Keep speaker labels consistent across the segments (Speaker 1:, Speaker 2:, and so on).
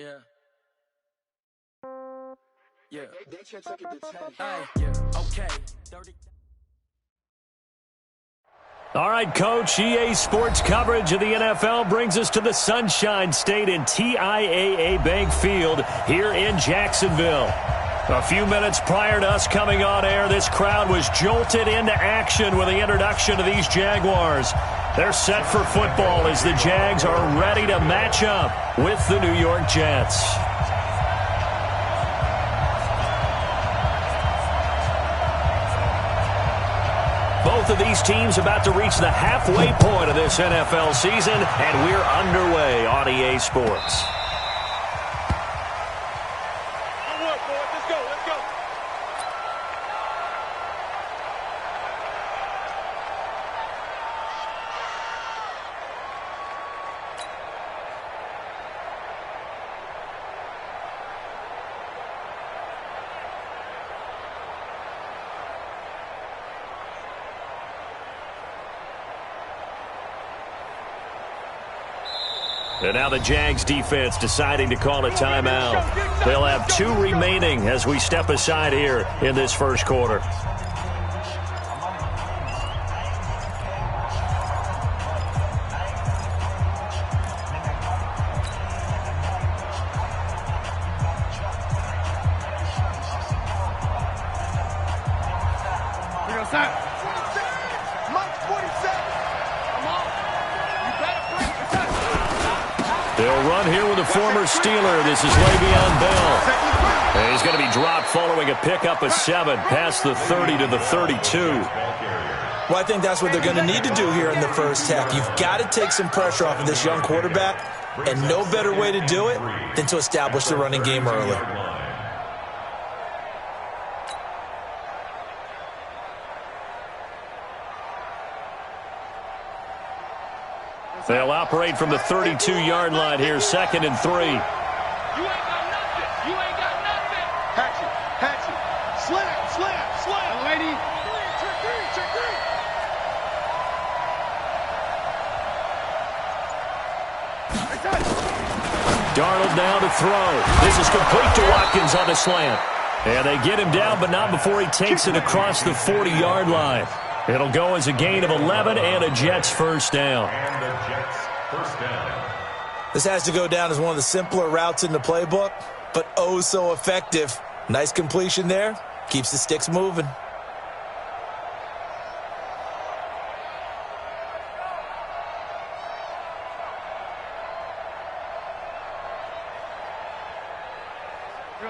Speaker 1: Yeah. Yeah.
Speaker 2: They should take it to 10.
Speaker 1: Yeah. Okay. 30.
Speaker 3: All right, Coach, EA Sports coverage of the NFL brings us to the Sunshine State in TIAA Bank Field here in Jacksonville. A few minutes prior to us coming on air, this crowd was jolted into action with the introduction of these Jaguars. They're set for football as the Jags are ready to match up with the New York Jets. Both of these teams about to reach the halfway point of this NFL season, and we're underway on EA Sports. And now the Jags defense deciding to call a timeout. They'll have 2 remaining as we step aside here in this first quarter. They'll run here with a former Steeler. This is Le'Veon Bell. And he's going to be dropped following a pickup of 7 past the 30 to the 32.
Speaker 4: Well, I think that's what they're going to need to do here in the first half. You've got to take some pressure off of this young quarterback, and no better way to do it than to establish the running game early.
Speaker 3: They'll operate from the 32-yard line here, 2nd and 3.
Speaker 2: You ain't got nothing. You ain't got nothing. Hatch it. Slam. Lady. Trick.
Speaker 3: Darnold now to throw. This is complete to Watkins on the slant. And they get him down, but not before he takes it across the 40-yard line. It'll go as a gain of 11 and a Jets first down.
Speaker 4: This has to go down as one of the simpler routes in the playbook, but oh so effective. Nice completion there. Keeps the sticks moving.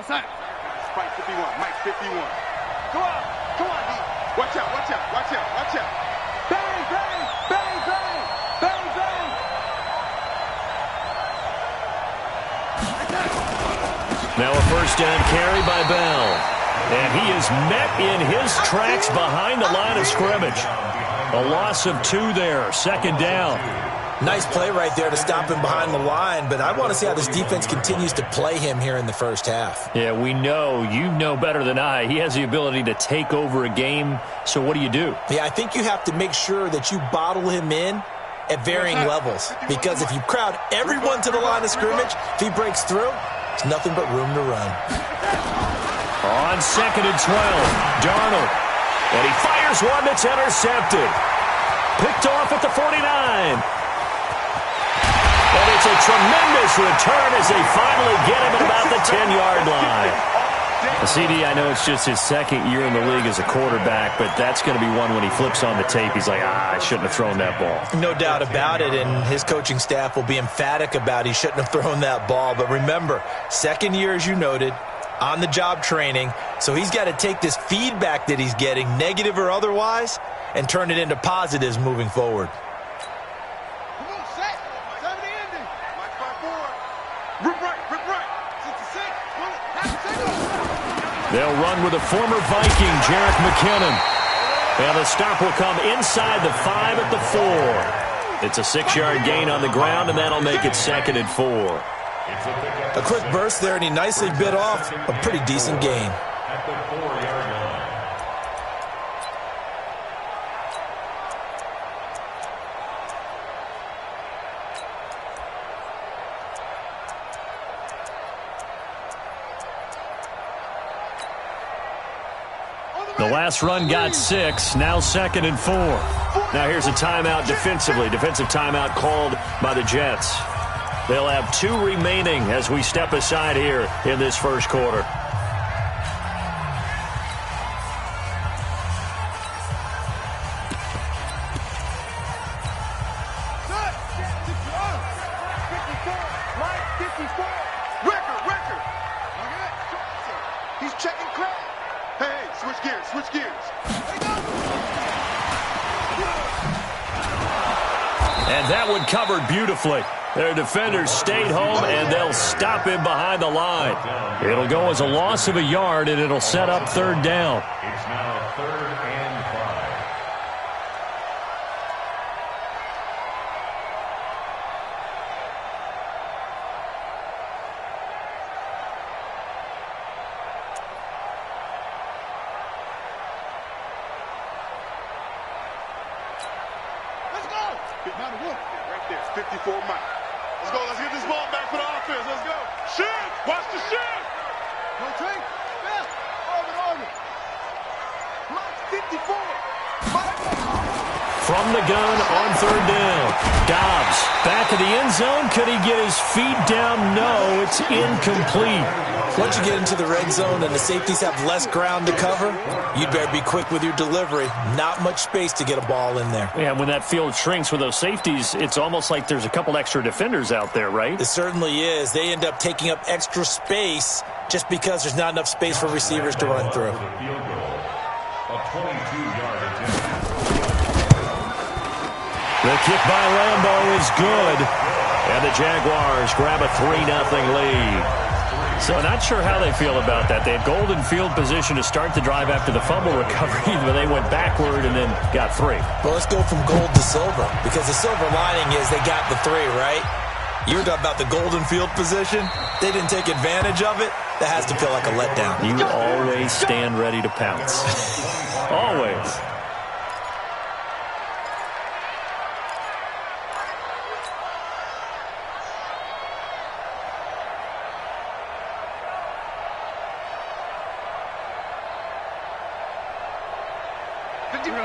Speaker 2: Spike 51. Mike 51. Come on, D. Watch out. Bang.
Speaker 3: Now a first down carry by Bell. And he is met in his tracks behind the line of scrimmage. A loss of 2 there, 2nd down.
Speaker 4: Nice play right there to stop him behind the line, but I want to see how this defense continues to play him here in the first half.
Speaker 3: Yeah, we know. You know better than I. He has the ability to take over a game, so what do you do?
Speaker 4: Yeah, I think you have to make sure that you bottle him in at varying levels, because if you crowd everyone to the line of scrimmage, if he breaks through, there's nothing but room to run.
Speaker 3: On 2nd and 12, Darnold. And he fires one that's intercepted. Picked off at the 49. And it's a tremendous return as they finally get him at about the 10-yard line. CD, I know it's just his 2nd year in the league as a quarterback, but that's going to be one when he flips on the tape. He's like, I shouldn't have thrown that ball.
Speaker 4: No doubt about it, and his coaching staff will be emphatic about he shouldn't have thrown that ball. But remember, 2nd year, as you noted, on-the-job training, so he's got to take this feedback that he's getting, negative or otherwise, and turn it into positives moving forward.
Speaker 3: They'll run with a former Viking, Jerick McKinnon. And the stop will come inside the 5 at the 4. It's a 6-yard gain on the ground, and that'll make it 2nd and 4.
Speaker 4: A quick burst there, and he nicely bit off a pretty decent gain.
Speaker 3: last run got 6. Now 2nd and 4. Now here's a timeout defensively. Defensive timeout called by the Jets. They'll have 2 remaining as we step aside here in this first quarter.
Speaker 2: He's checking crowd. Hey, switch gears, switch gears.
Speaker 3: And that one covered beautifully. Their defenders stayed home, and they'll stop him behind the line. It'll go as a loss of a yard, and it'll set up 3rd down.
Speaker 5: It's now 3rd and 5.
Speaker 2: Let's go. Right there, 54 Mike. Let's go. Let's get this ball back for the offense. Let's go. Shoot. Watch the shoot. No take. Yeah. Arm. Mike 54.
Speaker 3: From the gun on 3rd down. Dobbs back in the end zone. Could he get his feet down? No, it's incomplete.
Speaker 4: Once you get into the red zone and the safeties have less ground to cover, you'd better be quick with your delivery. Not much space to get a ball in there.
Speaker 3: Yeah, when that field shrinks with those safeties, it's almost like there's a couple extra defenders out there, right?
Speaker 4: It certainly is. They end up taking up extra space just because there's not enough space for receivers to run through.
Speaker 5: Field goal. A 22-yard attempt.
Speaker 3: The kick by Lambeau is good. And the Jaguars grab a 3-0 lead. So not sure how they feel about that. They had golden field position to start the drive after the fumble recovery, but they went backward and then got 3.
Speaker 4: Well, let's go from gold to silver, because the silver lining is they got the 3, right? You're talking about the golden field position. They didn't take advantage of it. That has to feel like a letdown.
Speaker 3: You always stand ready to pounce. Always.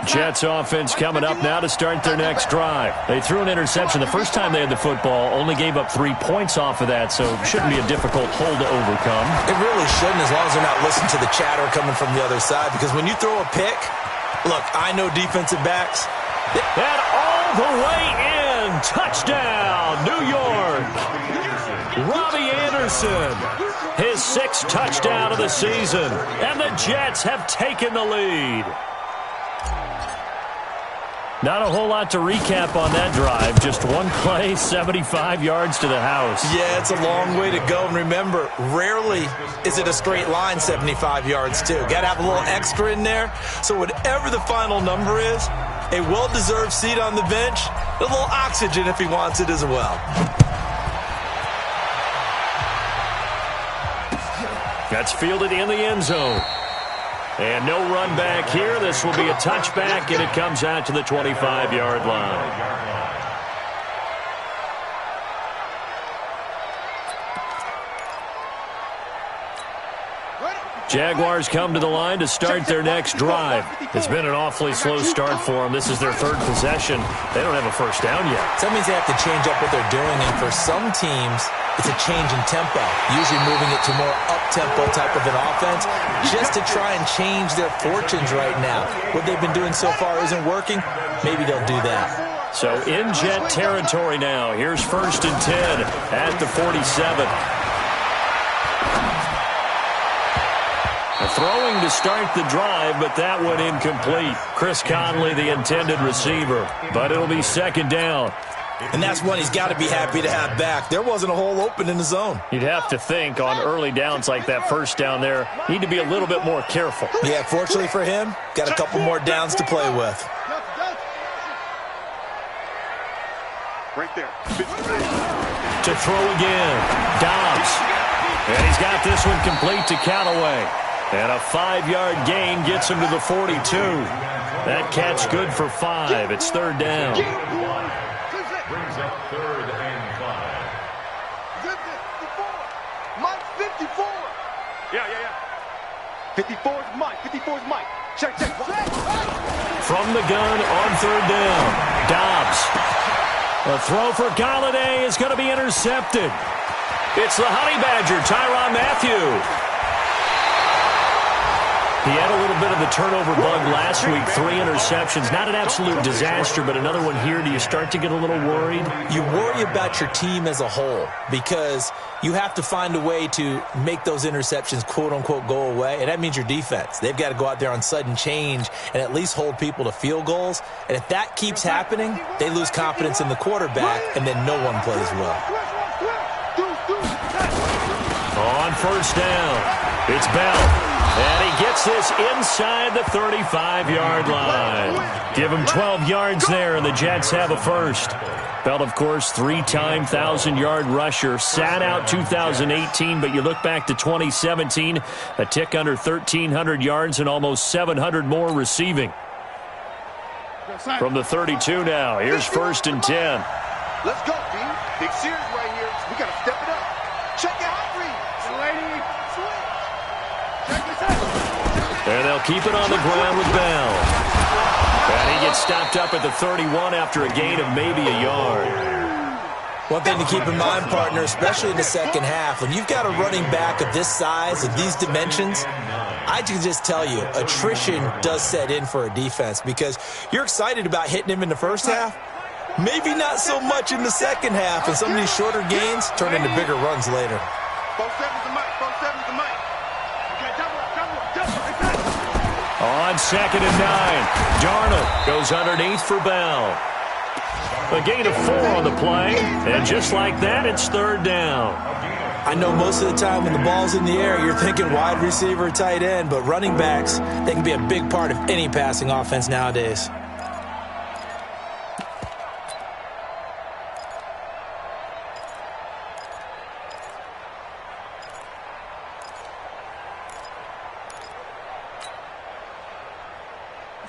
Speaker 3: Jets offense coming up now to start their next drive. They threw an interception the first time they had the football, only gave up 3 points off of that, so shouldn't be a difficult hole to overcome.
Speaker 4: It really shouldn't, as long as they're not listening to the chatter coming from the other side, because when you throw a pick, look, I know defensive backs.
Speaker 3: And all the way in, touchdown, New York. Robbie Anderson, his 6th touchdown of the season, and the Jets have taken the lead. Not a whole lot to recap on that drive. Just one play, 75 yards to the house.
Speaker 4: Yeah, it's a long way to go. And remember, rarely is it a straight line 75 yards, too. Got to have a little extra in there. So whatever the final number is, a well-deserved seat on the bench, a little oxygen if he wants it as well.
Speaker 3: That's fielded in the end zone. And no run back here. This will be a touchback, and it comes out to the 25-yard line. Jaguars come to the line to start their next drive. It's been an awfully slow start for them. This is their 3rd possession. They don't have a first down yet.
Speaker 4: So that means they have to change up what they're doing, and for some teams, it's a change in tempo, usually moving it to more up-tempo type of an offense, just to try and change their fortunes right now. What they've been doing so far isn't working. Maybe they'll do that.
Speaker 3: So in Jet territory now. Here's 1st and 10 at the 47. Throwing to start the drive, but that one incomplete. Chris Conley, the intended receiver, but it'll be 2nd down.
Speaker 4: And that's one he's got to be happy to have back. There wasn't a hole open in the zone.
Speaker 3: You'd have to think on early downs like that first down there, need to be a little bit more careful.
Speaker 4: Yeah, fortunately for him, got a couple more downs to play with.
Speaker 2: Right there.
Speaker 3: To throw again, Dobbs. And he's got this one complete to Callaway. And a 5-yard gain gets him to the 42. That catch good for 5. It's 3rd down.
Speaker 5: Brings up 3rd and 5.
Speaker 2: Mike 54. Yeah. 54 is Mike. 54 is Mike.
Speaker 3: From the gun on third down. Dobbs. A throw for Galladay is going to be intercepted. It's the Honey Badger, Tyrann Mathieu. He had a little bit of the turnover bug last week, 3 interceptions. Not an absolute disaster, but another one here. Do you start to get a little worried?
Speaker 4: You worry about your team as a whole because you have to find a way to make those interceptions, quote-unquote, go away, and that means your defense. They've got to go out there on sudden change and at least hold people to field goals. And if that keeps happening, they lose confidence in the quarterback, and then no one plays well.
Speaker 3: On first down, it's Bell. And he gets this inside the 35-yard line. Give him 12 yards there, and the Jets have a first. Bell, of course, 3-time 1,000-yard rusher. Sat out 2018, but you look back to 2017, a tick under 1,300 yards and almost 700 more receiving. From the 32 now, here's 1st and 10.
Speaker 2: Let's go, D. Big series right here. We got to step it up. Check out lady.
Speaker 3: And they'll keep it on the ground with Bell. And he gets stopped up at the 31 after a gain of maybe a yard.
Speaker 4: One thing to keep in mind, partner, especially in the second half, when you've got a running back of this size and these dimensions, I can just tell you, attrition does set in for a defense because you're excited about hitting him in the first half. Maybe not so much in the second half, and some of these shorter gains turn into bigger runs later.
Speaker 2: 4-7's the mic. 4-7's the mic.
Speaker 3: On 2nd and 9, Darnold goes underneath for Bell. A gain of 4 on the play, and just like that, it's 3rd down.
Speaker 4: I know most of the time when the ball's in the air, you're thinking wide receiver, tight end, but running backs, they can be a big part of any passing offense nowadays.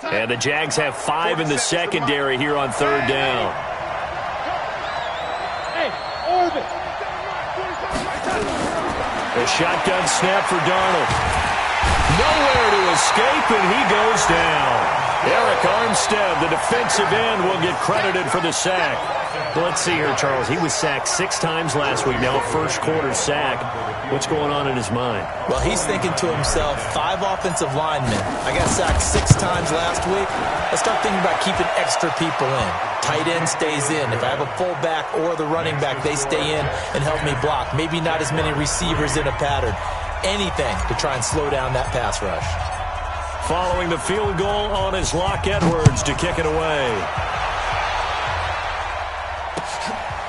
Speaker 3: And the Jags have 5 in the secondary here on 3rd down. A shotgun snap for Darnold. Nowhere to escape, and he goes down. Eric Armstead, the defensive end, will get credited for the sack. Let's see here, Charles. He was sacked 6 times last week. Now a first-quarter sack. What's going on in his mind?
Speaker 4: Well, he's thinking to himself, 5 offensive linemen. I got sacked 6 times last week. Let's start thinking about keeping extra people in. Tight end stays in. If I have a fullback or the running back, they stay in and help me block. Maybe not as many receivers in a pattern. Anything to try and slow down that pass rush.
Speaker 3: Following the field goal on his Locke Edwards to kick it away.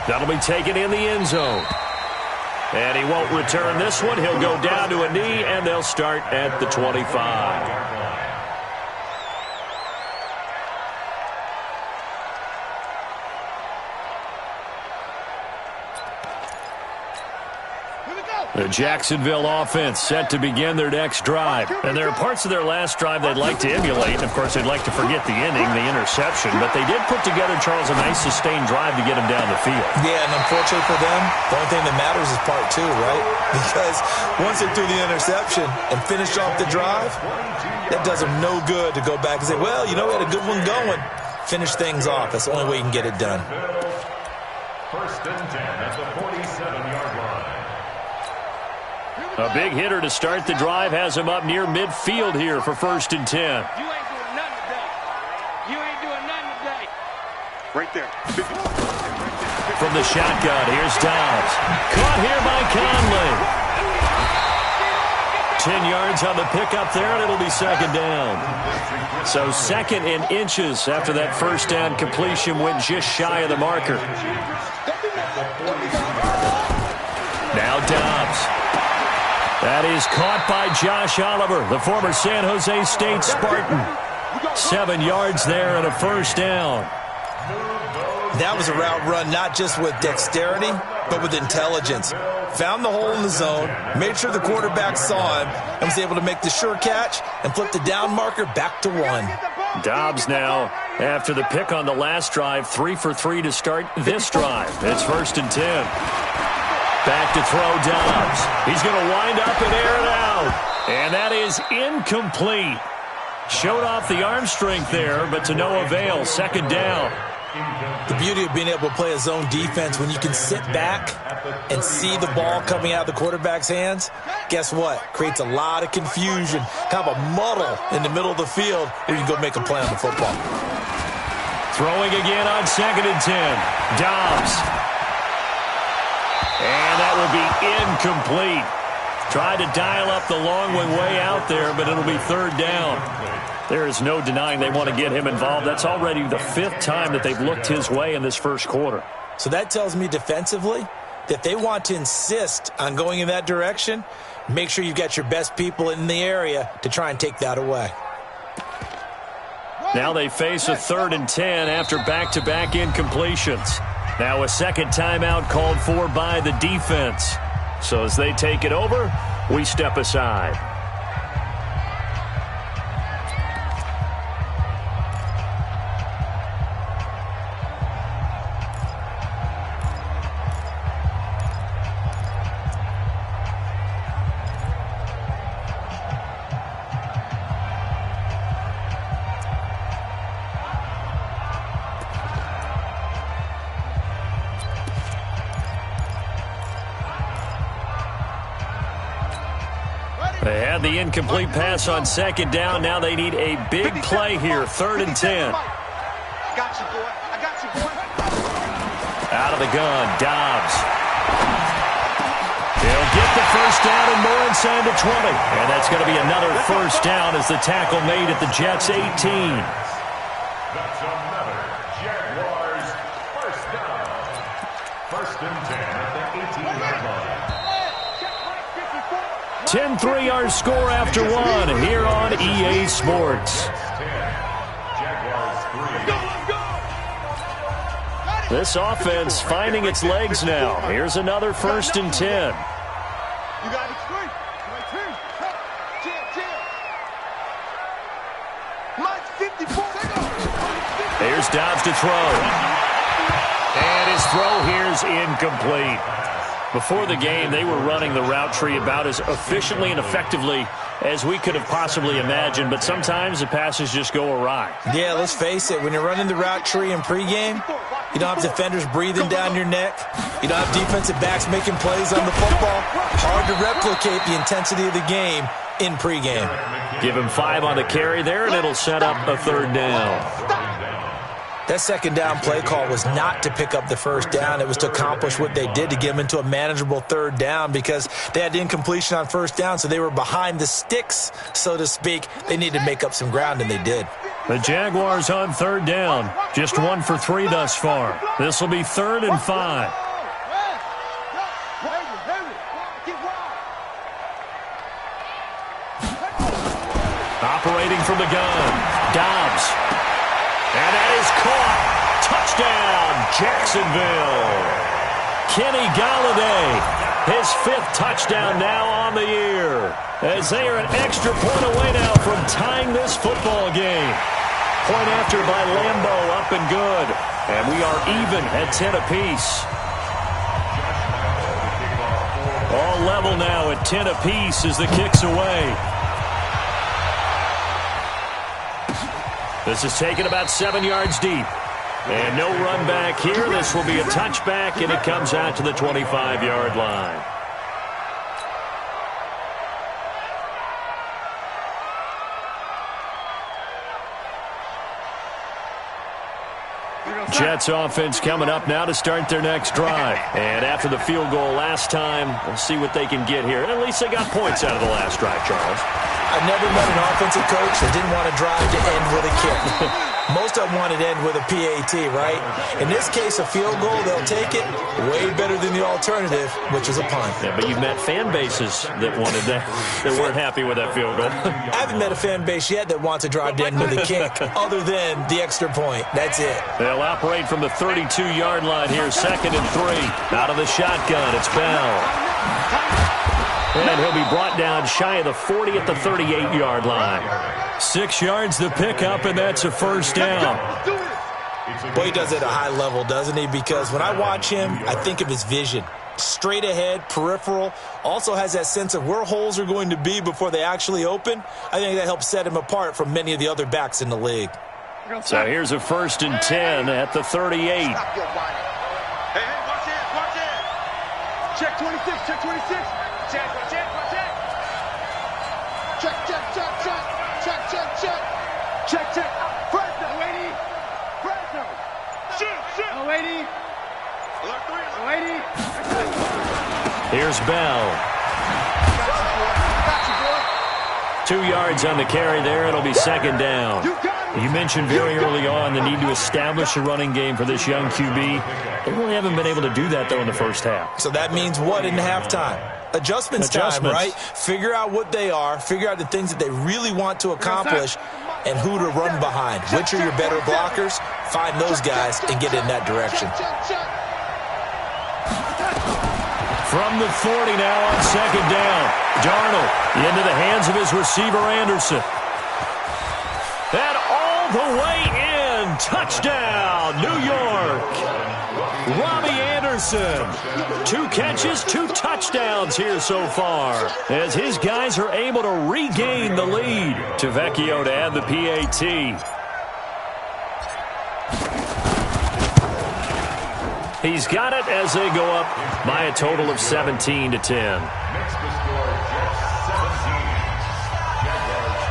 Speaker 3: That'll be taken in the end zone. And he won't return this one. He'll go down to a knee, and they'll start at the 25. The Jacksonville offense set to begin their next drive. And there are parts of their last drive they'd like to emulate. And, of course, they'd like to forget the ending, the interception. But they did put together, Charles, a nice sustained drive to get them down the field.
Speaker 4: Yeah, and unfortunately for them, the only thing that matters is part 2, right? Because once they threw the interception and finished off the drive, that does them no good to go back and say, well, you know, we had a good one going. Finish things off. That's the only way you can get it done.
Speaker 5: 1st and 10 at the 47-yard line.
Speaker 3: A big hitter to start the drive has him up near midfield here for 1st and 10.
Speaker 1: You ain't doing nothing today. You ain't doing nothing today.
Speaker 2: Right there.
Speaker 3: From the shotgun, here's Dobbs. Caught here by Conley. 10 yards on the pickup there, and it'll be 2nd down. So 2nd and inches after that first down completion went just shy of the marker. Now Dobbs. That is caught by Josh Oliver, the former San Jose State Spartan. 7 yards there and a 1st down.
Speaker 4: That was a route run not just with dexterity, but with intelligence. Found the hole in the zone, made sure the quarterback saw him, and was able to make the sure catch and flip the down marker back to 1.
Speaker 3: Dobbs now, after the pick on the last drive, 3 for 3 to start this drive. It's 1st and 10. Back to throw Dobbs. He's going to wind up and air it out. And that is incomplete. Showed off the arm strength there, but to no avail. Second down.
Speaker 4: The beauty of being able to play a zone defense when you can sit back and see the ball coming out of the quarterback's hands, guess what? Creates a lot of confusion, kind of a muddle in the middle of the field where you can go make a play on the football.
Speaker 3: Throwing again on 2nd and 10. Dobbs. And that will be incomplete. Tried to dial up the long way out there, but it'll be 3rd down. There is no denying they want to get him involved. That's already the 5th time that they've looked his way in this first quarter.
Speaker 4: So that tells me defensively that they want to insist on going in that direction. Make sure you've got your best people in the area to try and take that away.
Speaker 3: Now they face a 3rd and 10 after back-to-back incompletions. Now a second timeout called for by the defense. So as they take it over, we step aside. They had the incomplete pass on 2nd down. Now they need a big play here. 3rd and 10.
Speaker 1: Got you, boy. I got you, boy.
Speaker 3: Out of the gun, Dobbs. He'll get the first down and more inside the 20. And that's going to be another first down as the tackle made at the Jets' 18.
Speaker 5: That's another Jaguars first down. 1st and 10 at the 18-yard line.
Speaker 3: 10-3 our score after one here on EA Sports. This offense finding its legs now. Here's another 1st and 10.
Speaker 2: You got it straight.
Speaker 3: Here's Dobbs to throw. And his throw here's incomplete. Before the game, they were running the route tree about as efficiently and effectively as we could have possibly imagined, but sometimes the passes just go awry.
Speaker 4: Yeah, let's face it. When you're running the route tree in pregame, you don't have defenders breathing down your neck. You don't have defensive backs making plays on the football. Hard to replicate the intensity of the game in pregame.
Speaker 3: Give him 5 on the carry there, and it'll set up a 3rd down.
Speaker 4: That 2nd down play call was not to pick up the 1st down. It was to accomplish what they did, to get them into a manageable 3rd down, because they had incompletion on 1st down, so they were behind the sticks, so to speak. They needed to make up some ground, and they did.
Speaker 3: The Jaguars on 3rd down. Just 1 for 3 thus far. This will be 3rd and 5. Operating from the gun, Dobbs. And that is caught. Touchdown, Jacksonville. Kenny Galladay, his 5th touchdown now on the year, as they are an extra point away now from tying this football game. Point after by Lambo, up and good. And we are even at 10 apiece. All level now at 10 apiece as the kick's away. This is taken about 7 yards deep. And no run back here. This will be a touchback, and it comes out to the 25-yard line. Jets offense coming up now to start their next drive. And after the field goal last time, we'll see what they can get here. At least they got points out of the last drive, Charles.
Speaker 4: I've never met an offensive coach that didn't want to drive to end with a kick. Most of them wanted to end with a PAT, right? In this case, a field goal, they'll take it. Way better than the alternative, which is a punt.
Speaker 3: Yeah, but you've met fan bases that wanted that, that weren't happy with that field goal.
Speaker 4: I haven't met a fan base yet that wants to drive to end with a kick, other than the extra point. That's it.
Speaker 3: They'll operate from the 32-yard line here, 2nd and 3. Out of the shotgun, it's Bell. And he'll be brought down shy of the 40 at the 38-yard line. 6 yards the pickup, and that's a first down.
Speaker 4: Well, he does it at a high level, doesn't he? Because when I watch him, I think of his vision. Straight ahead, peripheral, also has that sense of where holes are going to be before they actually open. I think that helps set him apart from many of the other backs in the league.
Speaker 3: So here's a 1st and 10 at the 38.
Speaker 2: Hey, watch it. Check 26, check 26.
Speaker 1: Check.
Speaker 2: Check. Fresno. Shoot.
Speaker 1: 080.
Speaker 2: Alert 3.
Speaker 1: 080.
Speaker 3: Here's Bell. 2 yards on the carry there. It'll be 2nd down. You mentioned very early on the need to establish a running game for this young QB. They really haven't been able to do that, though, in the first half.
Speaker 4: So that means what in halftime? Adjustments time, right? Figure out what they are, figure out the things that they really want to accomplish, and who to run behind. Which are your better blockers? Find those guys and get in that direction.
Speaker 3: From the 40 now on 2nd down. Darnold into the hands of his receiver, Anderson. And all the way in. Touchdown, New York. Robbie Anderson. 2 catches, 2 touchdowns here so far, as his guys are able to regain the lead. Tavecchio to add the PAT. He's got it as they go up by a total of 17-10.
Speaker 5: Next to score, Jets 17. Jaguars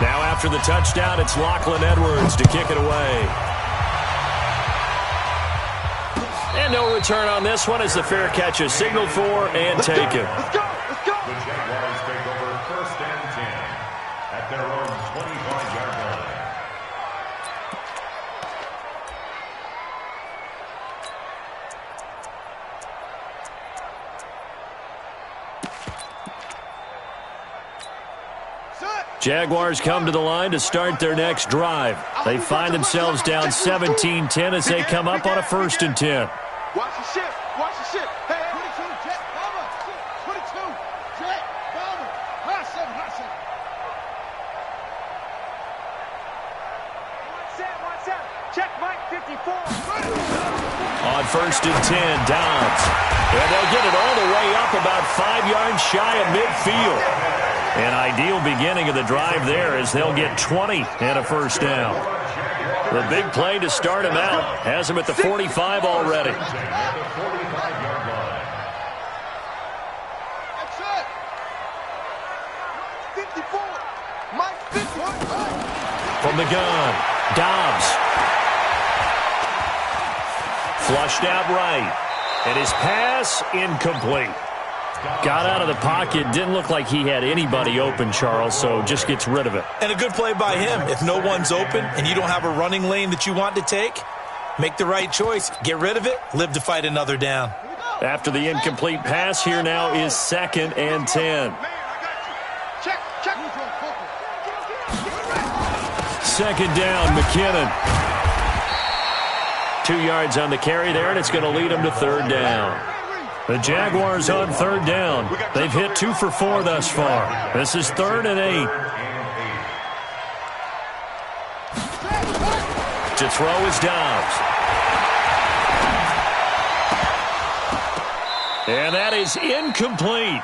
Speaker 5: 10.
Speaker 3: Now after the touchdown, it's Lachlan Edwards to kick it away. And no return on this one as the fair catch is signaled for and taken.
Speaker 2: Let's go.
Speaker 5: The Jaguars take over 1st and 10 at their own 25-yard line.
Speaker 3: Jaguars come to the line to start their next drive. They find themselves down 17-10 as they come up on a 1st and 10.
Speaker 2: Watch the shift. Hey, 22, Jet, Bomber. 22, Jet, Bomber. Hot seven.
Speaker 1: Watch out. Check Mike 54.
Speaker 3: On 1st and 10, Downs. And they'll get it all the way up about 5 yards shy of midfield. An ideal beginning of the drive there as they'll get 20 and a 1st down. The big play to start him out has him at the 45 already.
Speaker 2: That's it. 54. Mike 54.
Speaker 3: From the gun, Dobbs. Flushed out right. And his pass incomplete. Got out of the pocket. Didn't look like he had anybody open, Charles, so just gets rid of it.
Speaker 4: And a good play by him. If no one's open and you don't have a running lane that you want to take, make the right choice. Get rid of it. Live to fight another down.
Speaker 3: After the incomplete pass, here now is 2nd and 10.
Speaker 2: Check.
Speaker 3: 2nd down, McKinnon. 2 yards on the carry there, and it's going to lead him to 3rd down. The Jaguars on 3rd down. They've hit 2 for 4 thus far. This is 3rd and 8. To throw is Dobbs. And that is incomplete.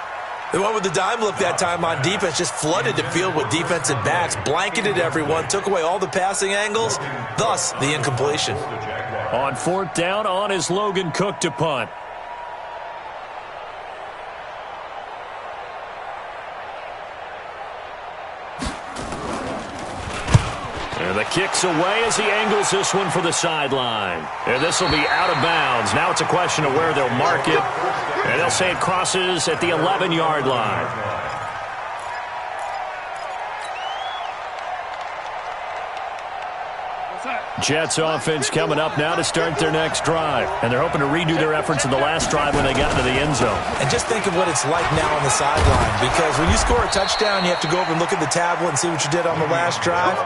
Speaker 4: They went with the dime look that time on defense, just flooded the field with defensive backs, blanketed everyone, took away all the passing angles, thus the incompletion.
Speaker 3: On 4th down, on is Logan Cook to punt. And the kick's away as he angles this one for the sideline. And this will be out of bounds. Now it's a question of where they'll mark it. And they'll say it crosses at the 11-yard line. Jets offense coming up now to start their next drive. And they're hoping to redo their efforts in the last drive when they got into the end zone.
Speaker 4: And just think of what it's like now on the sideline, because when you score a touchdown, you have to go over and look at the tablet and see what you did on the last drive.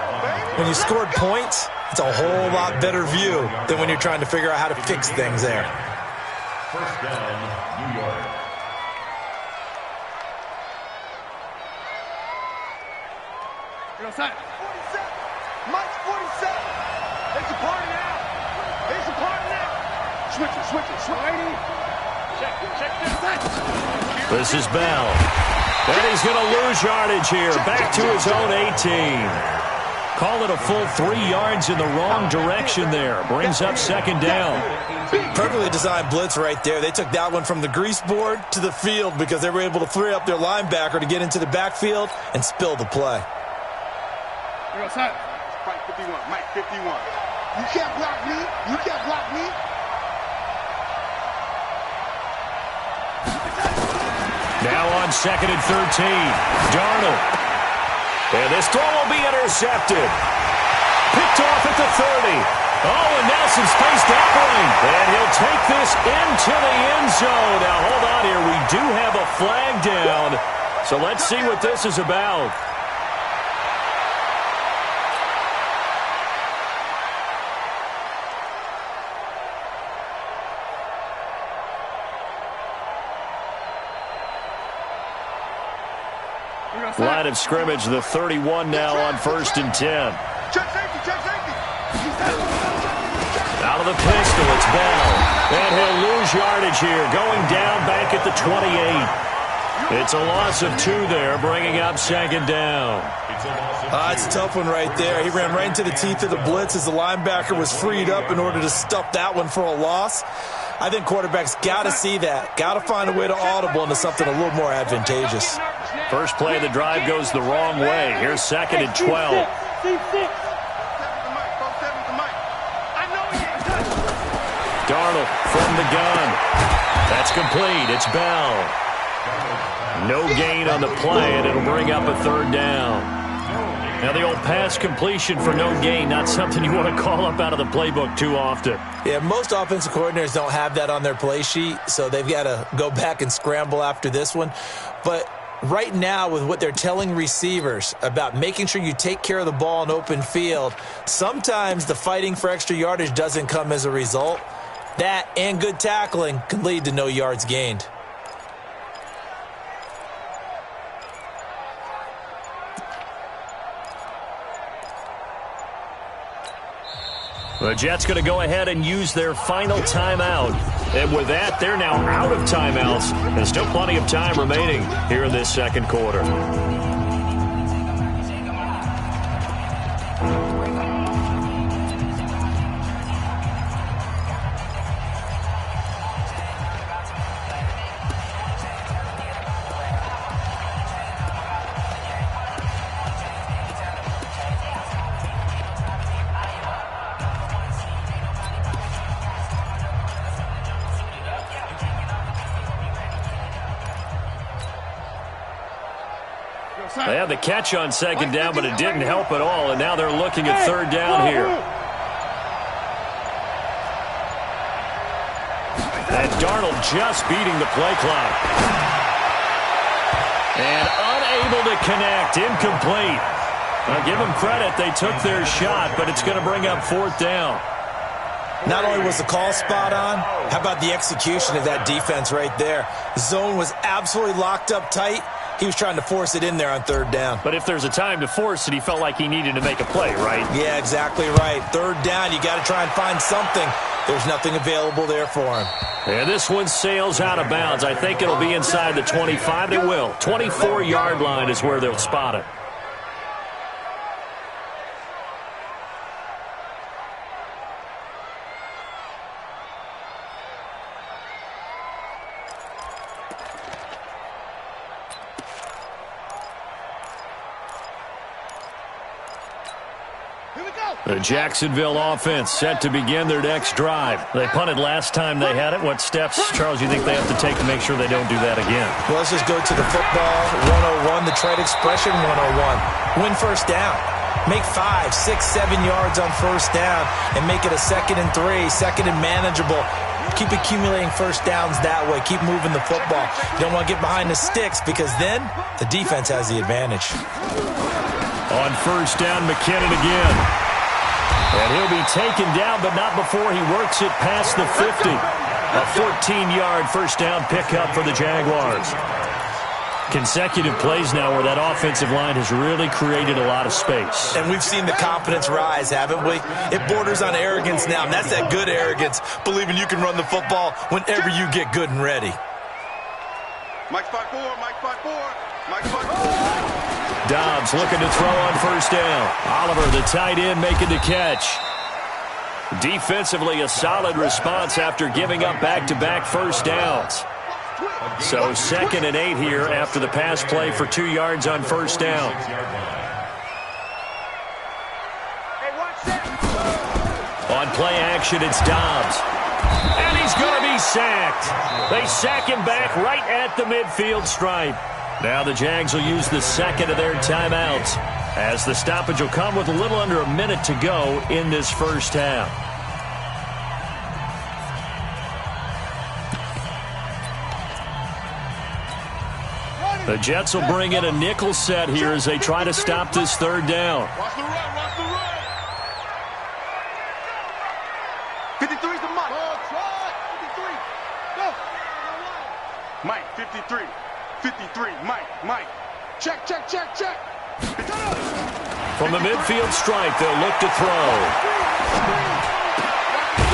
Speaker 4: When you scored points, it's a whole lot better view than when you're trying to figure out how to fix things there.
Speaker 5: 1st down, New York.
Speaker 1: Outside. 47.
Speaker 2: Switch it.
Speaker 3: This is Bell. And he's going to lose yardage here. Back to his own 18. Call it a full 3 yards in the wrong direction there. Brings up second down.
Speaker 4: Perfectly designed blitz right there. They took that one from the grease board to the field because they were able to free up their linebacker to get into the backfield and spill the play.
Speaker 2: You're outside. Mike 51. Mike 51. You can't block me. You can't block me.
Speaker 3: Now on 2nd and 13. Darnold. And this throw will be intercepted. Picked off at the 30. Oh, and Nelson's faced that one. And he'll take this into the end zone. Now, hold on here. We do have a flag down. So let's see what this is about. Line of scrimmage, the 31 now on 1st and 10.
Speaker 2: Check safety.
Speaker 3: Out of the pistol, it's Bell. And he'll lose yardage here, going down back at the 28. It's a loss of 2 there, bringing up 2nd down.
Speaker 4: It's a tough one right there. He ran right into the teeth of the blitz as the linebacker was freed up in order to stuff that one for a loss. I think quarterbacks got to see that. Got to find a way to audible into something a little more advantageous.
Speaker 3: First play of the drive goes the wrong way. Here's 2nd and 12. Darnold from the gun. That's complete. It's Bell. No gain on the play, and it'll bring up a 3rd down. Now, the old pass completion for no gain, not something you want to call up out of the playbook too often.
Speaker 4: Yeah, most offensive coordinators don't have that on their play sheet, so they've got to go back and scramble after this one. But right now, with what they're telling receivers about making sure you take care of the ball in open field, sometimes the fighting for extra yardage doesn't come as a result. That and good tackling can lead to no yards gained.
Speaker 3: The Jets going to go ahead and use their final timeout. And with that, they're now out of timeouts. There's still plenty of time remaining here in this 2nd quarter. They had the catch on 2nd down, but it didn't help at all, and now they're looking at 3rd down here. And Darnold just beating the play clock. And unable to connect, incomplete. I'll give them credit, they took their shot, but it's going to bring up 4th down.
Speaker 4: Not only was the call spot on, how about the execution of that defense right there? The zone was absolutely locked up tight. He was trying to force it in there on 3rd down.
Speaker 3: But if there's a time to force it, he felt like he needed to make a play, right?
Speaker 4: Yeah, exactly right. 3rd down, you got to try and find something. There's nothing available there for him.
Speaker 3: And this one sails out of bounds. I think it'll be inside the 25. They will. 24-yard line is where they'll spot it. The Jacksonville offense set to begin their next drive. They punted last time they had it. What steps, Charles, you think they have to take to make sure they don't do that again?
Speaker 4: Well, let's just go to the football 101, the trade expression 101. Win 1st down. Make 5, 6, 7 yards on 1st down and make it a 2nd and 3, 2nd and manageable. Keep accumulating 1st downs that way. Keep moving the football. You don't want to get behind the sticks because then the defense has the advantage.
Speaker 3: On 1st down, McKinnon again. And he'll be taken down, but not before he works it past the 50. A 14-yard 1st down pickup for the Jaguars. Consecutive plays now where that offensive line has really created a lot of space.
Speaker 4: And we've seen the confidence rise, haven't we? It borders on arrogance now, and that's that good arrogance, believing you can run the football whenever you get good and ready.
Speaker 2: Mike 5-4, Mike 5-4, Mike 5-4.
Speaker 3: Dobbs looking to throw on first down. Oliver, the tight end, making the catch. Defensively, a solid response after giving up back-to-back first downs. So 2nd and 8 here after the pass play for 2 yards on first down. On play action, it's Dobbs. And he's going to be sacked. They sack him back right at the midfield stripe. Now the Jags will use the second of their timeouts, as the stoppage will come with a little under a minute to go in this first half. The Jets will bring in a nickel set here as they try to stop this third down.
Speaker 2: Watch the run, watch the run. 53's the Mike. Try. 53. Go. Mike, 53. 53, Mike. Check.
Speaker 3: From the midfield stripe, they'll look to throw.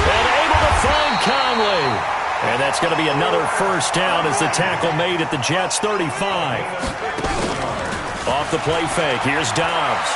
Speaker 3: And able to find Conley. And that's going to be another first down as the tackle made at the Jets' 35. Off the play fake, here's Dobbs.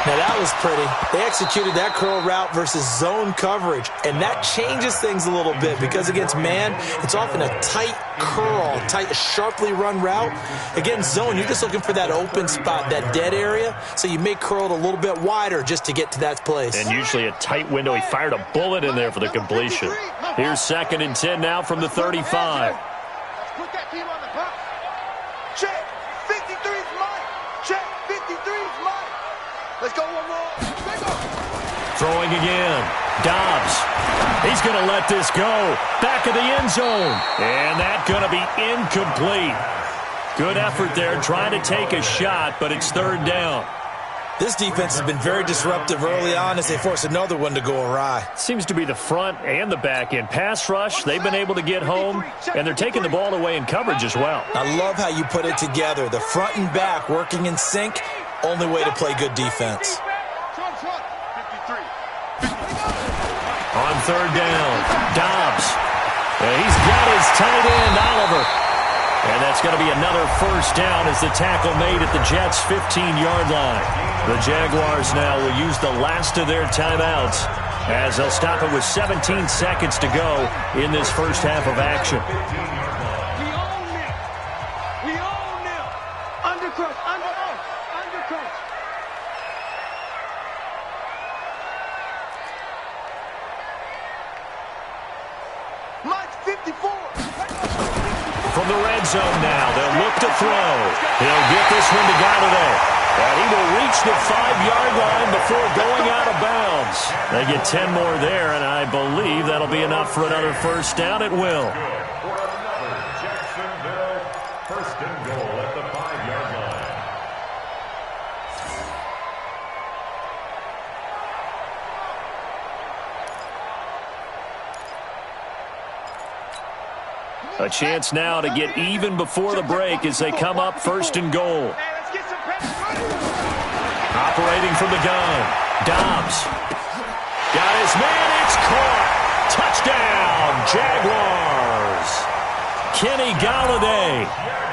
Speaker 4: Now that was pretty. They executed that curl route versus zone coverage, and that changes things a little bit because against man, it's often a tight curl, sharply run route. Against zone, you're just looking for that open spot, that dead area, so you may curl it a little bit wider just to get to that place.
Speaker 3: And usually a tight window. He fired a bullet in there for the completion. Here's 2nd and 10 now from the 35.
Speaker 2: Put that team on the box. Check. 53's Mike. Check. 53's Mike. Let's go one more. Let's go.
Speaker 3: Throwing again. Dobbs. He's going to let this go. Back of the end zone. And that's going to be incomplete. Good effort there trying to take a shot, but it's third down.
Speaker 4: This defense has been very disruptive early on as they force another one to go awry.
Speaker 3: Seems to be the front and the back end. Pass rush, they've been able to get home, and they're taking the ball away in coverage as well.
Speaker 4: I love how you put it together. The front and back working in sync, only way to play good defense.
Speaker 3: On third down, Dobbs. He's got his tight end, Oliver. And that's going to be another first down as the tackle made at the Jets' 15-yard line. The Jaguars now will use the last of their timeouts as they'll stop it with 17 seconds to go in this first half of action.
Speaker 1: We own them. Undercrush.
Speaker 2: Mike 54.
Speaker 3: From the red zone now, they'll look to throw. He'll get this one to Galladay. And he will reach the 5-yard line before going out of bounds. They get 10 more there, and I believe that'll be enough for another first down. It will.
Speaker 5: For another Jacksonville first and goal at the 5-yard line.
Speaker 3: A chance now to get even before the break as they come up first and goal. Operating from the gun, Dobbs. Got his man, it's caught. Touchdown, Jaguars. Kenny Galladay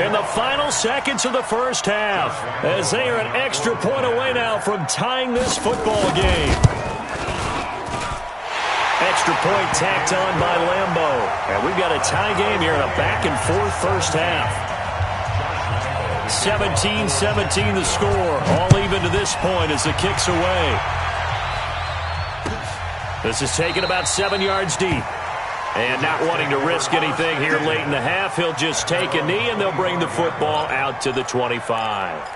Speaker 3: in the final seconds of the first half as they are an extra point away now from tying this football game. Extra point tacked on by Lambeau. And we've got a tie game here in a back-and-forth first half. 17-17 the score. All even to this point as the kick's away. This is taken about 7 yards deep. And not wanting to risk anything here late in the half, he'll just take a knee and they'll bring the football out to the 25.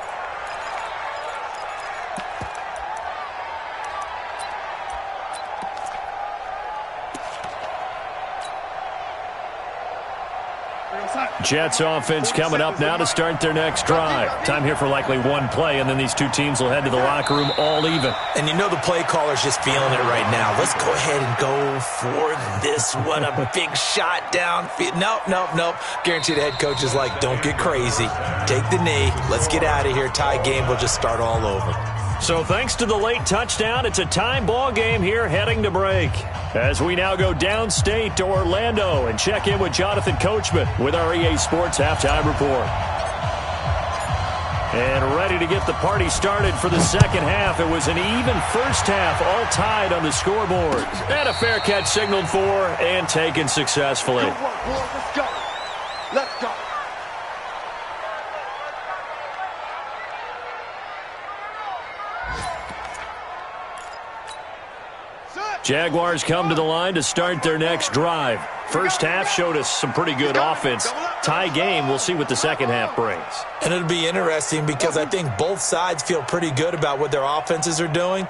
Speaker 3: Jets offense coming up now to start their next drive. Time here for likely one play, and then these two teams will head to the locker room all even.
Speaker 4: And you know the play caller's just feeling it right now. Let's go ahead and go for this one. A big shot downfield. Nope. Guarantee the head coach is like, don't get crazy. Take the knee. Let's get out of here. Tie game will just start all over.
Speaker 3: So thanks to the late touchdown, it's a time ball game here heading to break. As we now go downstate to Orlando and check in with Jonathan Coachman with our EA Sports Halftime Report. And ready to get the party started for the second half. It was an even first half, all tied on the scoreboard. And a fair catch signaled for and taken successfully.
Speaker 1: Good work, boys. Let's go. Let's go.
Speaker 3: Jaguars come to the line to start their next drive. First half showed us some pretty good offense. Tie game, we'll see what the second half brings.
Speaker 4: And it'll be interesting because I think both sides feel pretty good about what their offenses are doing.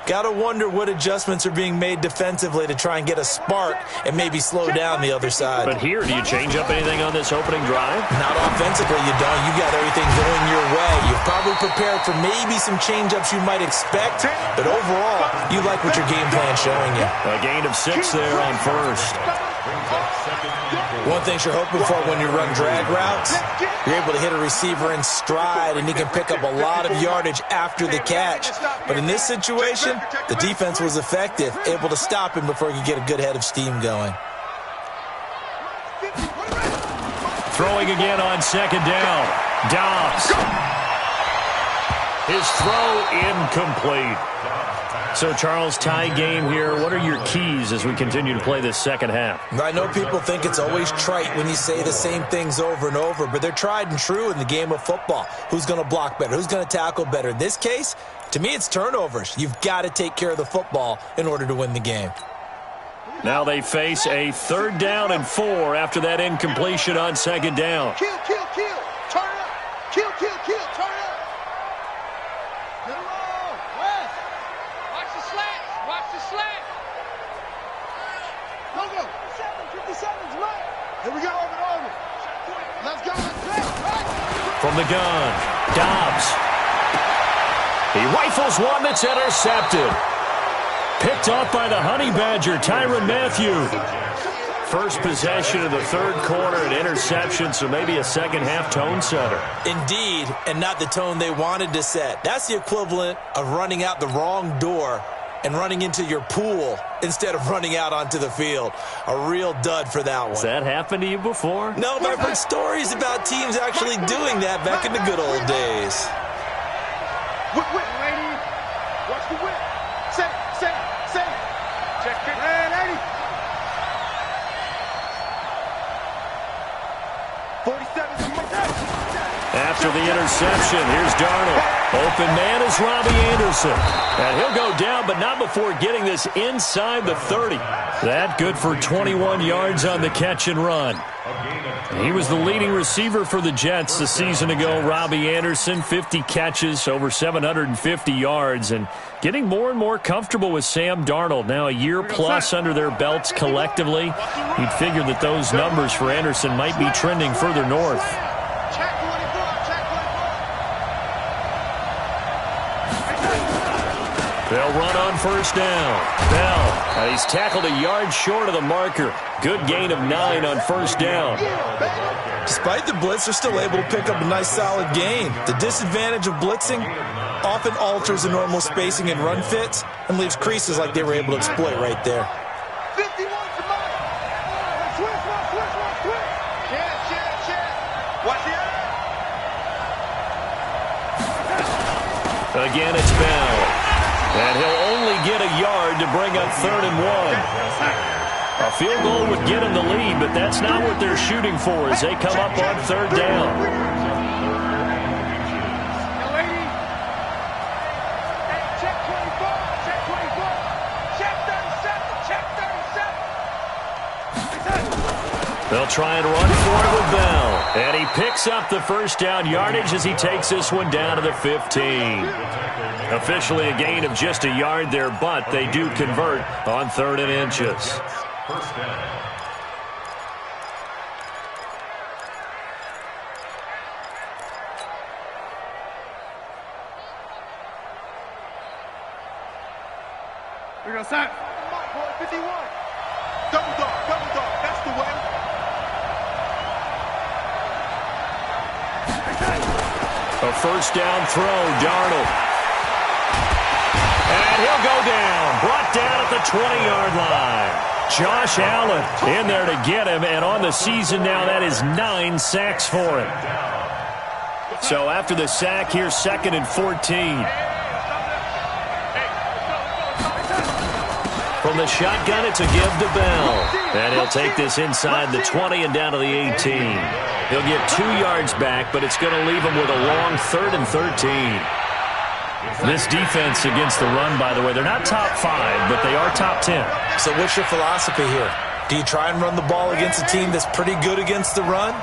Speaker 4: Got to wonder what adjustments are being made defensively to try and get a spark and maybe slow down the other side.
Speaker 3: But here, do you change up anything on this opening drive?
Speaker 4: Not offensively, you don't. You got everything going your way. You've probably prepared for maybe some change-ups you might expect, but overall, you like what your game plan's showing you.
Speaker 3: A gain of 6 there on first.
Speaker 4: One thing you're hoping for when you run drag routes, you're able to hit a receiver in stride, and he can pick up a lot of yardage after the catch. But in this situation, the defense was effective, able to stop him before he could get a good head of steam going.
Speaker 3: Throwing again on second down. Dobbs. His throw incomplete. So, Charles, tie game here. What are your keys as we continue to play this second half?
Speaker 4: I know people think it's always trite when you say the same things over and over, but they're tried and true in the game of football. Who's going to block better? Who's going to tackle better? In this case, to me, it's turnovers. You've got to take care of the football in order to win the game.
Speaker 3: Now they face a 3rd down and 4 after that incompletion on second down.
Speaker 1: Kill. Turn it up. Kill. Turn it up. Get along. West. Watch the slant. Go. 57's right. Here we go. Over. Let's go.
Speaker 3: From the gun, Dobbs. He rifles one that's intercepted. Picked off by the Honey Badger, Tyrann Mathieu. First possession of the third quarter, an interception, so maybe a second half tone setter.
Speaker 4: Indeed, and not the tone they wanted to set. That's the equivalent of running out the wrong door and running into your pool instead of running out onto the field. A real dud for that one.
Speaker 3: Has that happened to you before?
Speaker 4: No, but I've heard stories about teams actually doing that back in the good old days.
Speaker 1: Whip, lady. Watch the whip. Set. Check it. Man, 80. 47.
Speaker 3: After the interception, here's Darnold. Open man is Robbie Anderson. And he'll go down, but not before getting this inside the 30. That good for 21 yards on the catch and run. He was the leading receiver for the Jets a season ago. Robbie Anderson, 50 catches, over 750 yards, and getting more and more comfortable with Sam Darnold. Now a year plus under their belts collectively. You'd figure that those numbers for Anderson might be trending further north. They'll run on first down. Bell, he's tackled a yard short of the marker. Good gain of 9 on first down.
Speaker 4: Despite the blitz, they're still able to pick up a nice solid gain. The disadvantage of blitzing often alters the normal spacing and run fits and leaves creases like they were able to exploit right there.
Speaker 1: 51 to Mike. Switch. Watch the eye.
Speaker 3: Again, it's Bell. And he'll only get a yard to bring up 3rd and 1. A field goal would get him the lead, but that's not what they're shooting for as they come up on 3rd down. They'll try and run for it with Bell. And he picks up the first down yardage as he takes this one down to the 15. Officially a gain of just a yard there, but they do convert on 3rd and inches.
Speaker 2: Boy, 51. Double dog. That's the way.
Speaker 3: A first down throw, Darnold. And he'll go down. Brought down at the 20-yard line. Josh Allen in there to get him, and on the season now, that is 9 sacks for him. So after the sack here, 2nd and 14. From the shotgun, it's a give to Bell. And he'll take this inside the 20 and down to the 18. He'll get 2 yards back, but it's going to leave him with a long 3rd and 13. This defense against the run, by the way, they're not top 5, but they are top 10.
Speaker 4: So what's your philosophy here? Do you try and run the ball against a team that's pretty good against the run?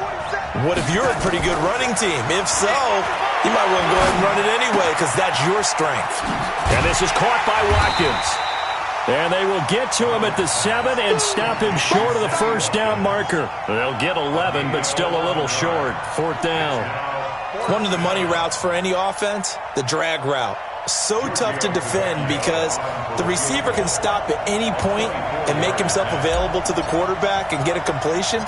Speaker 4: What if you're a pretty good running team? If so, you might want to go ahead and run it anyway because that's your strength.
Speaker 3: And this is caught by Watkins. And they will get to him at the 7 and stop him short of the first down marker. They'll get 11, but still a little short. 4th down.
Speaker 4: One of the money routes for any offense, the drag route. So tough to defend because the receiver can stop at any point and make himself available to the quarterback and get a completion.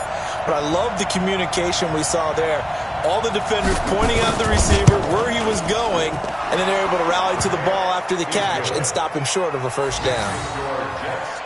Speaker 4: But I love the communication we saw there. All the defenders pointing out the receiver where he was going, and then they're able to rally to the ball after the catch and stop him short of a first down.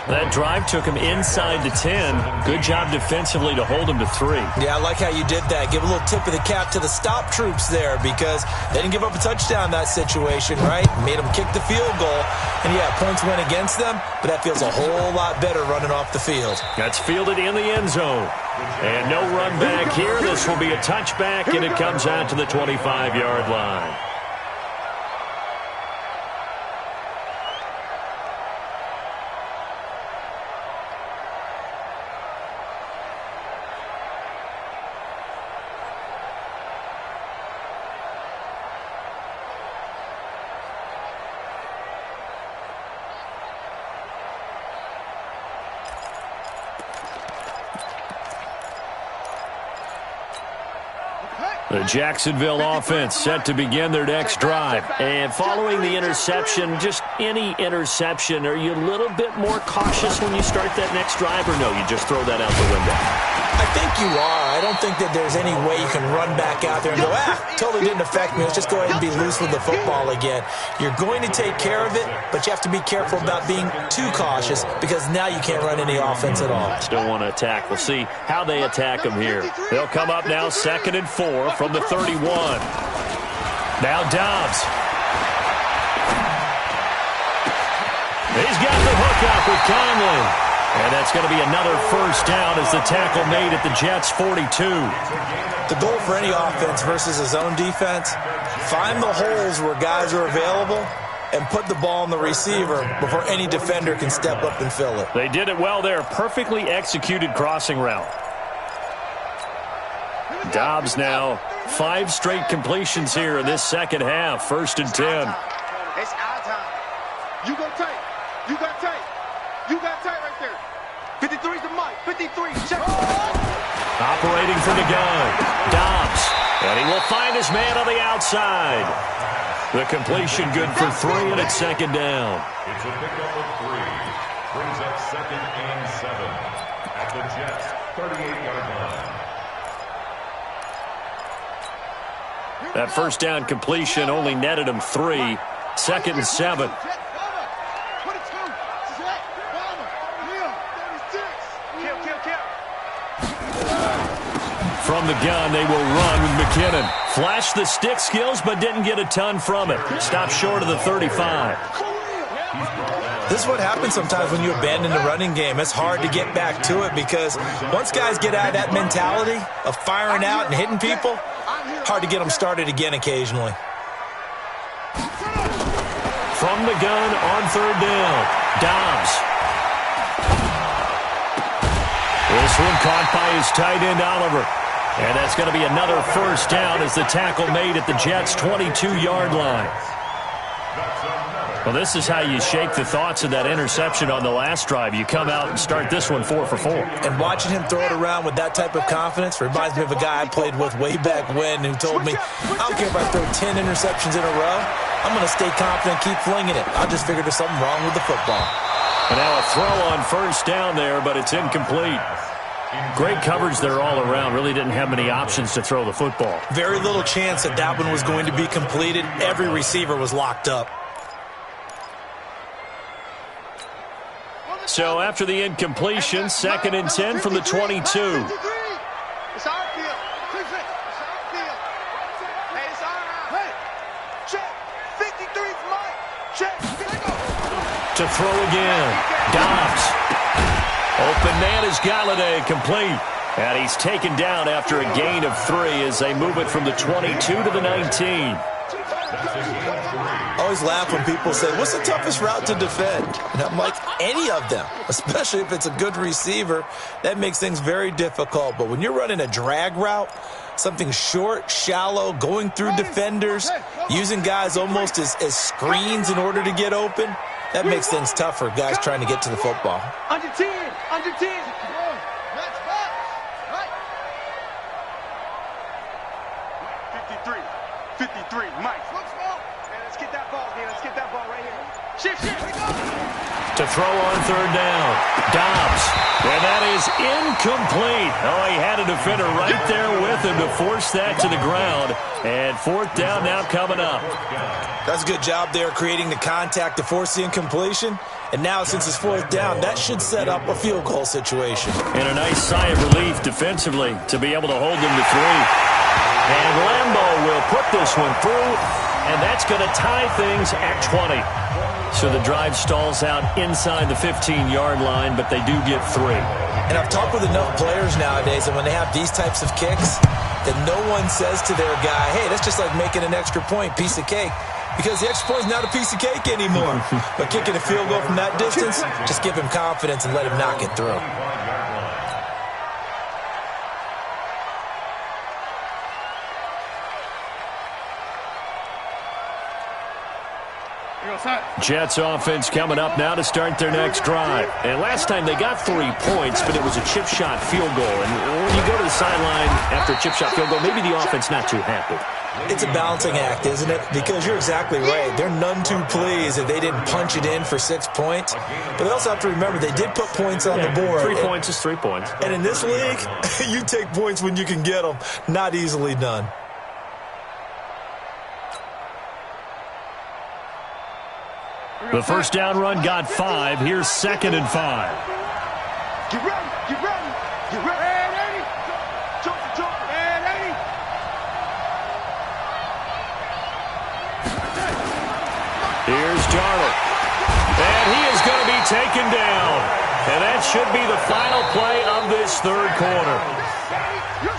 Speaker 3: That drive took him inside the 10. Good job defensively to hold him to 3.
Speaker 4: Yeah, I like how you did that. Give a little tip of the cap to the stop troops there because they didn't give up a touchdown in that situation, right? Made them kick the field goal. And, yeah, points went against them, but that feels a whole lot better running off the field.
Speaker 3: That's fielded in the end zone. And no run back here. This will be a touchback, and it comes out to the 25-yard line. The Jacksonville offense set to begin their next drive. And following the interception, just any interception, are you a little bit more cautious when you start that next drive, or no, you just throw that out the window?
Speaker 4: I think you are. I don't think that there's any way you can run back out there and go, totally didn't affect me. Let's just go ahead and be loose with the football again. You're going to take care of it, but you have to be careful about being too cautious because now you can't run any offense at all.
Speaker 3: Still want to attack. We'll see how they attack them here. They'll come up now 2nd and 4 from the 31. Now Dobbs. He's got the hook up with Conley. And that's going to be another first down as the tackle made at the Jets' 42.
Speaker 4: The goal for any offense versus a zone defense, find the holes where guys are available and put the ball on the receiver before any defender can step up and fill it.
Speaker 3: They did it well there. Perfectly executed crossing route. Dobbs now 5 straight completions here in this second half. 1st and 10.
Speaker 2: It's our time. You go tight. You got tight. You got tight right there. 53's the mic. 53. Check.
Speaker 3: Operating from the gun. Dobbs. And he will find his man on the outside. The completion good for 3, and it's 2nd down.
Speaker 5: It's a pickup of 3. Brings up 2nd and 7 at the Jets' 38-yard line.
Speaker 3: That first down completion only netted him 3. 2nd and 7. From the gun, they will run with McKinnon. Flashed the stick skills, but didn't get a ton from it. Stopped short of the 35.
Speaker 4: This is what happens sometimes when you abandon the running game. It's hard to get back to it because once guys get out of that mentality of firing out and hitting people, hard to get them started again occasionally.
Speaker 3: From the gun on 3rd down, Dobbs. This one caught by his tight end, Oliver. And that's going to be another first down as the tackle made at the Jets' 22-yard line. Well, this is how you shake the thoughts of that interception on the last drive. You come out and start this one 4 for 4.
Speaker 4: And watching him throw it around with that type of confidence reminds me of a guy I played with way back when who told me, I don't care if I throw 10 interceptions in a row, I'm going to stay confident, keep flinging it. I just figured there's something wrong with the football.
Speaker 3: And now a throw on first down there, but it's incomplete. Great coverage there all around. Really didn't have many options to throw the football.
Speaker 4: Very little chance that that one was going to be completed. Every receiver was locked up.
Speaker 3: So after the incompletion, 2nd and 10 from the 22.
Speaker 1: It's our field. It's our field. Hey, it's our house. Hey, check. 53's mine. Check.
Speaker 3: To throw again. Dobbs. Open man is Galladay, complete. And he's taken down after a gain of 3 as they move it from the 22 to the 19.
Speaker 4: I always laugh when people say, what's the toughest route to defend? And I'm like, any of them, especially if it's a good receiver. That makes things very difficult. But when you're running a drag route, something short, shallow, going through defenders, using guys almost as screens in order to get open, that makes things tough for guys trying to get to the football.
Speaker 1: Under 10. Under 10. Let's back. Right.
Speaker 2: 53, Mike.
Speaker 1: Look small. Man, let's get that ball here. Let's get that ball right here. Shift. We go.
Speaker 3: To throw on 3rd down. Dobbs. And that is incomplete. Oh, he had a defender right there with him to force that to the ground. And 4th down now coming up.
Speaker 4: That's a good job there creating the contact to force the incompletion. And now since it's 4th down, that should set up a field goal situation.
Speaker 3: And a nice sigh of relief defensively to be able to hold them to 3. And Lambo will put this one through, and that's going to tie things at 20. So the drive stalls out inside the 15-yard line, but they do get 3.
Speaker 4: And I've talked with enough players nowadays that when they have these types of kicks, that no one says to their guy, hey, that's just like making an extra point, piece of cake. Because the extra point is not a piece of cake anymore. But kicking a field goal from that distance, just give him confidence and let him knock it through.
Speaker 3: Jets offense coming up now to start their next drive. And last time they got 3 points, but it was a chip shot field goal. And when you go to the sideline after a chip shot field goal, maybe the offense not too happy.
Speaker 4: It's a balancing act, isn't it? Because you're exactly right. They're none too pleased if they didn't punch it in for 6 points. But they also have to remember they did put points on the board.
Speaker 3: 3 points is 3 points.
Speaker 4: And in this league, you take points when you can get them. Not easily done.
Speaker 3: The first down run got 5. Here's 2nd and 5.
Speaker 1: Get ready. Get ready. Get ready. Jump. Ready.
Speaker 3: Here's Darnold. And he is going to be taken down. And that should be the final play of this 3rd quarter.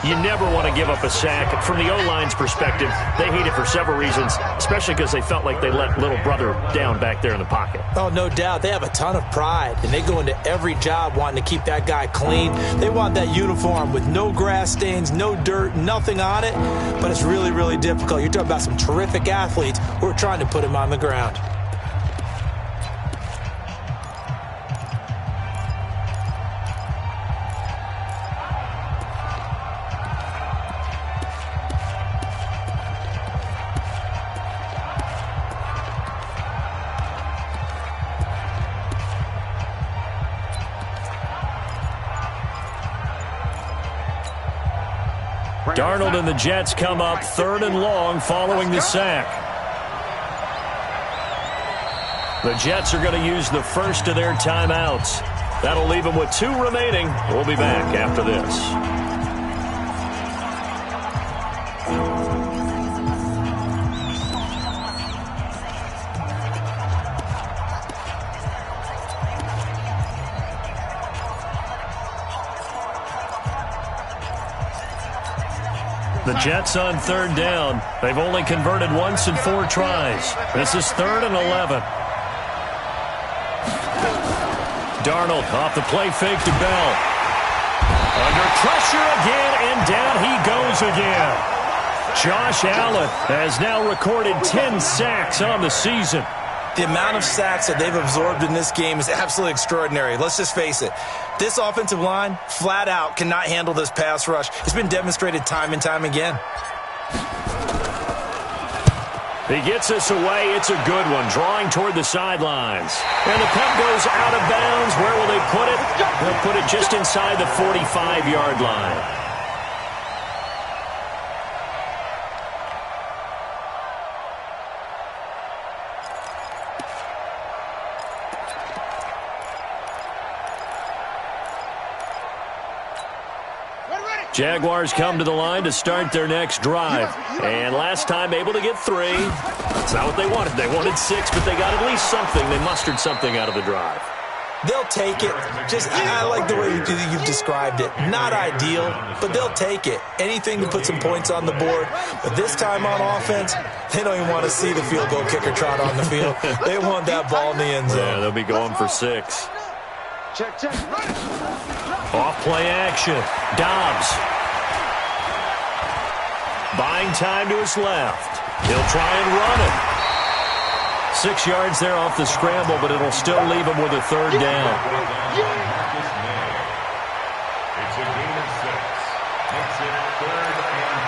Speaker 3: You never want to give up a sack. From the O-line's perspective, they hate it for several reasons, especially because they felt like they let little brother down back there in the pocket.
Speaker 4: Oh, no doubt. They have a ton of pride, and they go into every job wanting to keep that guy clean. They want that uniform with no grass stains, no dirt, nothing on it, but it's really, really difficult. You're talking about some terrific athletes who are trying to put him on the ground.
Speaker 3: Darnold and the Jets come up 3rd and long following the sack. The Jets are going to use the first of their timeouts. That'll leave them with 2 remaining. We'll be back after this. The Jets on 3rd down. They've only converted once in 4 tries. This is 3rd and 11. Darnold off the play fake to Bell. Under pressure again, and down he goes again. Josh Allen has now recorded 10 sacks on the season.
Speaker 4: The amount of sacks that they've absorbed in this game is absolutely extraordinary. Let's just face it. This offensive line, flat out, cannot handle this pass rush. It's been demonstrated time and time again.
Speaker 3: He gets this away. It's a good one, drawing toward the sidelines. And the punt goes out of bounds. Where will they put it? They'll put it just inside the 45-yard line. Jaguars come to the line to start their next drive. And last time able to get 3. That's not what they wanted. They wanted 6, but they got at least something. They mustered something out of the drive.
Speaker 4: They'll take it. I like the way you've described it. Not ideal, but they'll take it. Anything to put some points on the board. But this time on offense, they don't even want to see the field goal kicker trot on the field. They want that ball in the end zone.
Speaker 3: Yeah, they'll be going for 6.
Speaker 1: Check.
Speaker 3: Off play action. Dobbs. Buying time to his left. He'll try and run it. 6 yards there off the scramble, but it'll still leave him with a 3rd down.
Speaker 5: It's a gain of 6. Makes it 3rd and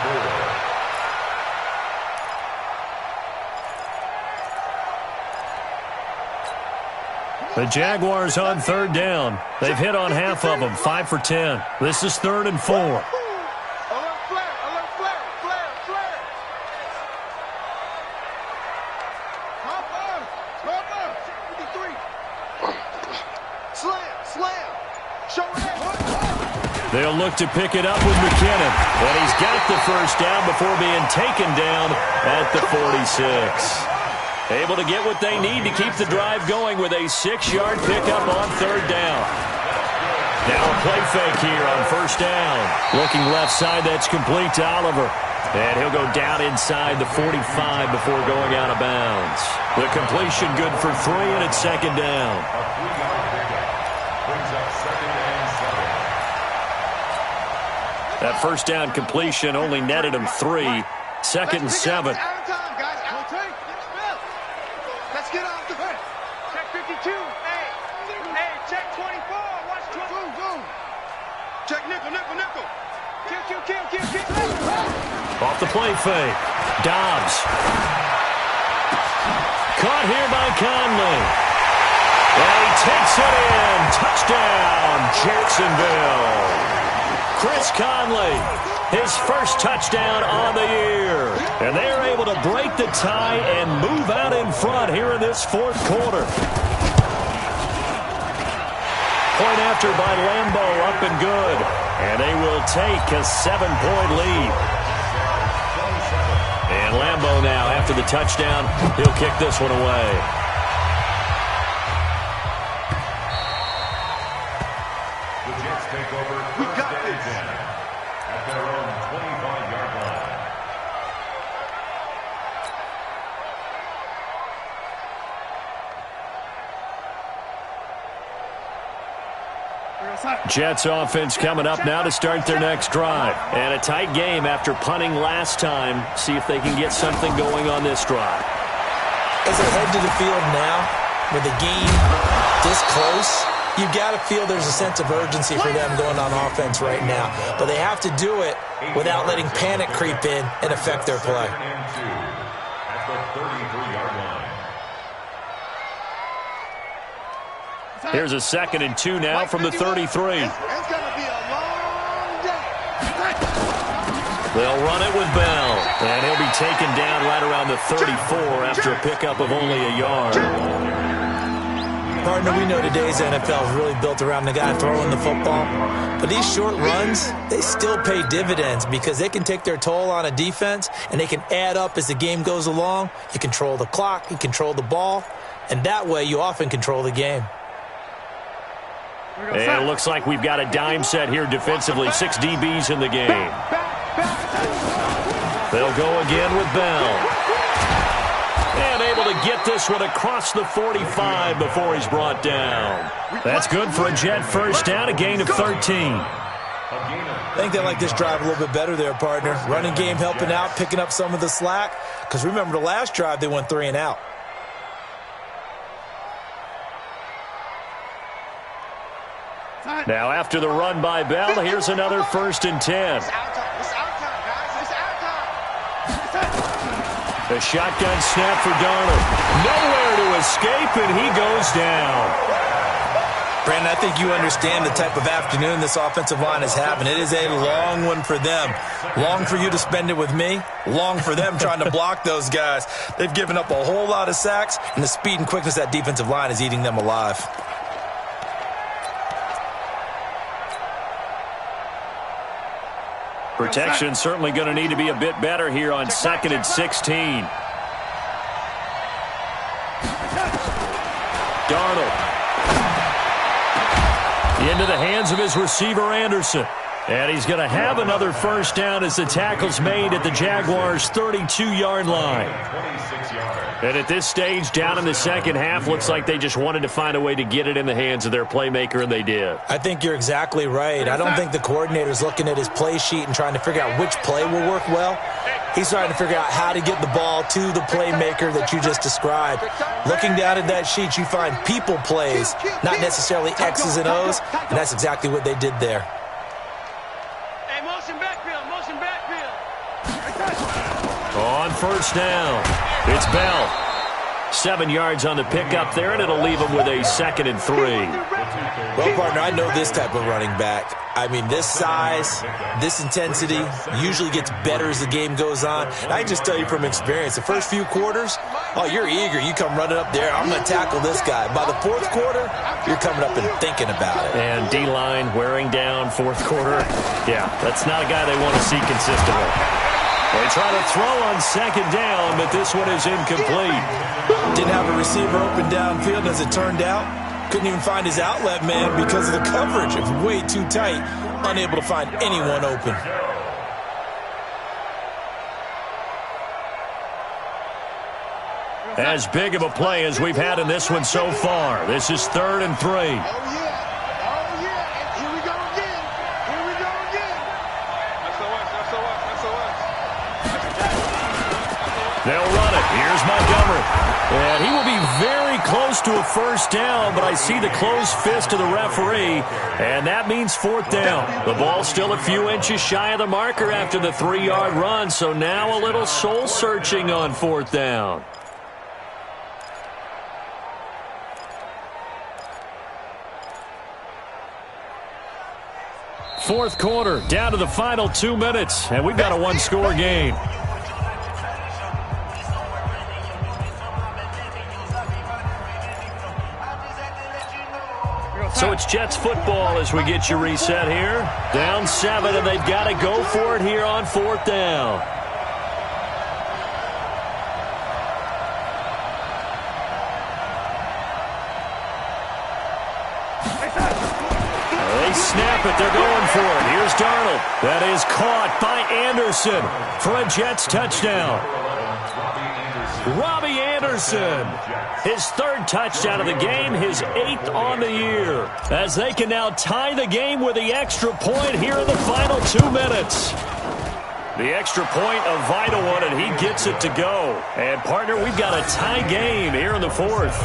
Speaker 5: 4.
Speaker 3: The Jaguars on 3rd down. They've hit on half of them, 5 for 10. This is 3rd and 4.
Speaker 1: Alert flare. Hopper. 53. Slam. Show it.
Speaker 3: They'll look to pick it up with McKinnon. And he's got the 1st down before being taken down at the 46. Able to get what they need to keep the drive going with a 6-yard pickup on 3rd down. Now a play fake here on 1st down. Looking left side, that's complete to Oliver. And he'll go down inside the 45 before going out of bounds. The completion good for 3, and it's 2nd down.
Speaker 5: A 3-yard pickup brings up 2nd and 7.
Speaker 3: That 1st down completion only netted him 3. 2nd and 7.
Speaker 1: Let's get off the fence. Check 52. Hey, check 24. Watch 12. Zoom. Check nickel. Kill.
Speaker 3: Off the play fake. Dobbs. Caught here by Conley. And he takes it in. Touchdown, Jacksonville. Chris Conley, his 1st touchdown on the year. And they're able to break the tie and move out in front here in this 4th quarter. Point after by Lambeau, up and good. And they will take a 7-point lead. And Lambeau now, after the touchdown, he'll kick this one away.
Speaker 5: The Jets take over 1st and 10 at their own 25-yard line.
Speaker 3: Jets offense coming up now to start their next drive. And a tight game after punting last time. See if they can get something going on this drive.
Speaker 4: As they head to the field now, with the game this close, you've got to feel there's a sense of urgency for them going on offense right now. But they have to do it without letting panic creep in and affect their play.
Speaker 5: 2nd and 2 at the 33-yard line.
Speaker 3: Here's a 2nd and 2 now from the 33.
Speaker 1: It's going to be a long day.
Speaker 3: They'll run it with Bell. And he'll be taken down right around the 34 after a pickup of only a yard.
Speaker 4: Partner, we know today's NFL is really built around the guy throwing the football. But these short runs, they still pay dividends because they can take their toll on a defense and they can add up as the game goes along. You control the clock, you control the ball, and that way you often control the game.
Speaker 3: And it looks like we've got a dime set here defensively. 6 DBs in the game. They'll go again with Bell. And able to get this one across the 45 before he's brought down. That's good for a Jet 1st down, a gain of 13.
Speaker 4: I think they like this drive a little bit better there, partner. Running game helping out, picking up some of the slack. Because remember the last drive, they went 3 and out.
Speaker 3: Now, after the run by Bell, here's another 1st and 10.
Speaker 1: It's our time. It's our time, guys. It's our time.
Speaker 3: The shotgun snap for Darnold. Nowhere to escape, and he goes down.
Speaker 4: Brandon, I think you understand the type of afternoon this offensive line is having. It is a long one for them. Long for you to spend it with me. Long for them trying to block those guys. They've given up a whole lot of sacks, and the speed and quickness of that defensive line is eating them alive.
Speaker 3: Protection certainly going to need to be a bit better here on 2nd and 16. Darnold. Into the hands of his receiver, Anderson. And he's going to have another 1st down as the tackle's made at the Jaguars' 32-yard line. And at this stage, down in the second half, looks like they just wanted to find a way to get it in the hands of their playmaker, and they did.
Speaker 4: I think you're exactly right. I don't think the coordinator's looking at his play sheet and trying to figure out which play will work well. He's trying to figure out how to get the ball to the playmaker that you just described. Looking down at that sheet, you find people plays, not necessarily X's and O's, and that's exactly what they did there.
Speaker 1: Hey, motion backfield. Motion backfield.
Speaker 3: On 1st down, it's Bell. 7 yards on the pickup there, and it'll leave him with a 2nd and 3.
Speaker 4: Well, partner, I know this type of running back. I mean, this size, this intensity usually gets better as the game goes on. And I can just tell you from experience, the first few quarters, oh, you're eager. You come running up there, I'm going to tackle this guy. By the 4th quarter, you're coming up and thinking about it.
Speaker 3: And D-line wearing down 4th quarter. Yeah, that's not a guy they want to see consistently. They try to throw on 2nd down, but this one is incomplete.
Speaker 4: Didn't have a receiver open downfield as it turned out. Couldn't even find his outlet man because of the coverage. It was way too tight. Unable to find anyone open.
Speaker 3: As big of a play as we've had in this one so far. This is 3rd and 3.
Speaker 1: Oh, yeah. Oh, yeah. And here we go again. Here we go again.
Speaker 3: They'll run it. Here's Montgomery. And he will be very close to a 1st down, but I see the closed fist of the referee, and that means 4th down. The ball's still a few inches shy of the marker after the 3-yard run, so now a little soul-searching on 4th down. Fourth quarter, down to the final 2 minutes, and we've got a 1-score game. So it's Jets football as we get you reset here. Down 7, and they've got to go for it here on 4th down. They snap it. They're going for it. Here's Darnold. That is caught by Anderson for a Jets touchdown. Robbie Anderson, his 3rd touchdown of the game, his 8th on the year, as they can now tie the game with the extra point here in the final 2 minutes. The extra point, a vital one, and he gets it to go. And, partner, we've got a tie game here in the 4th.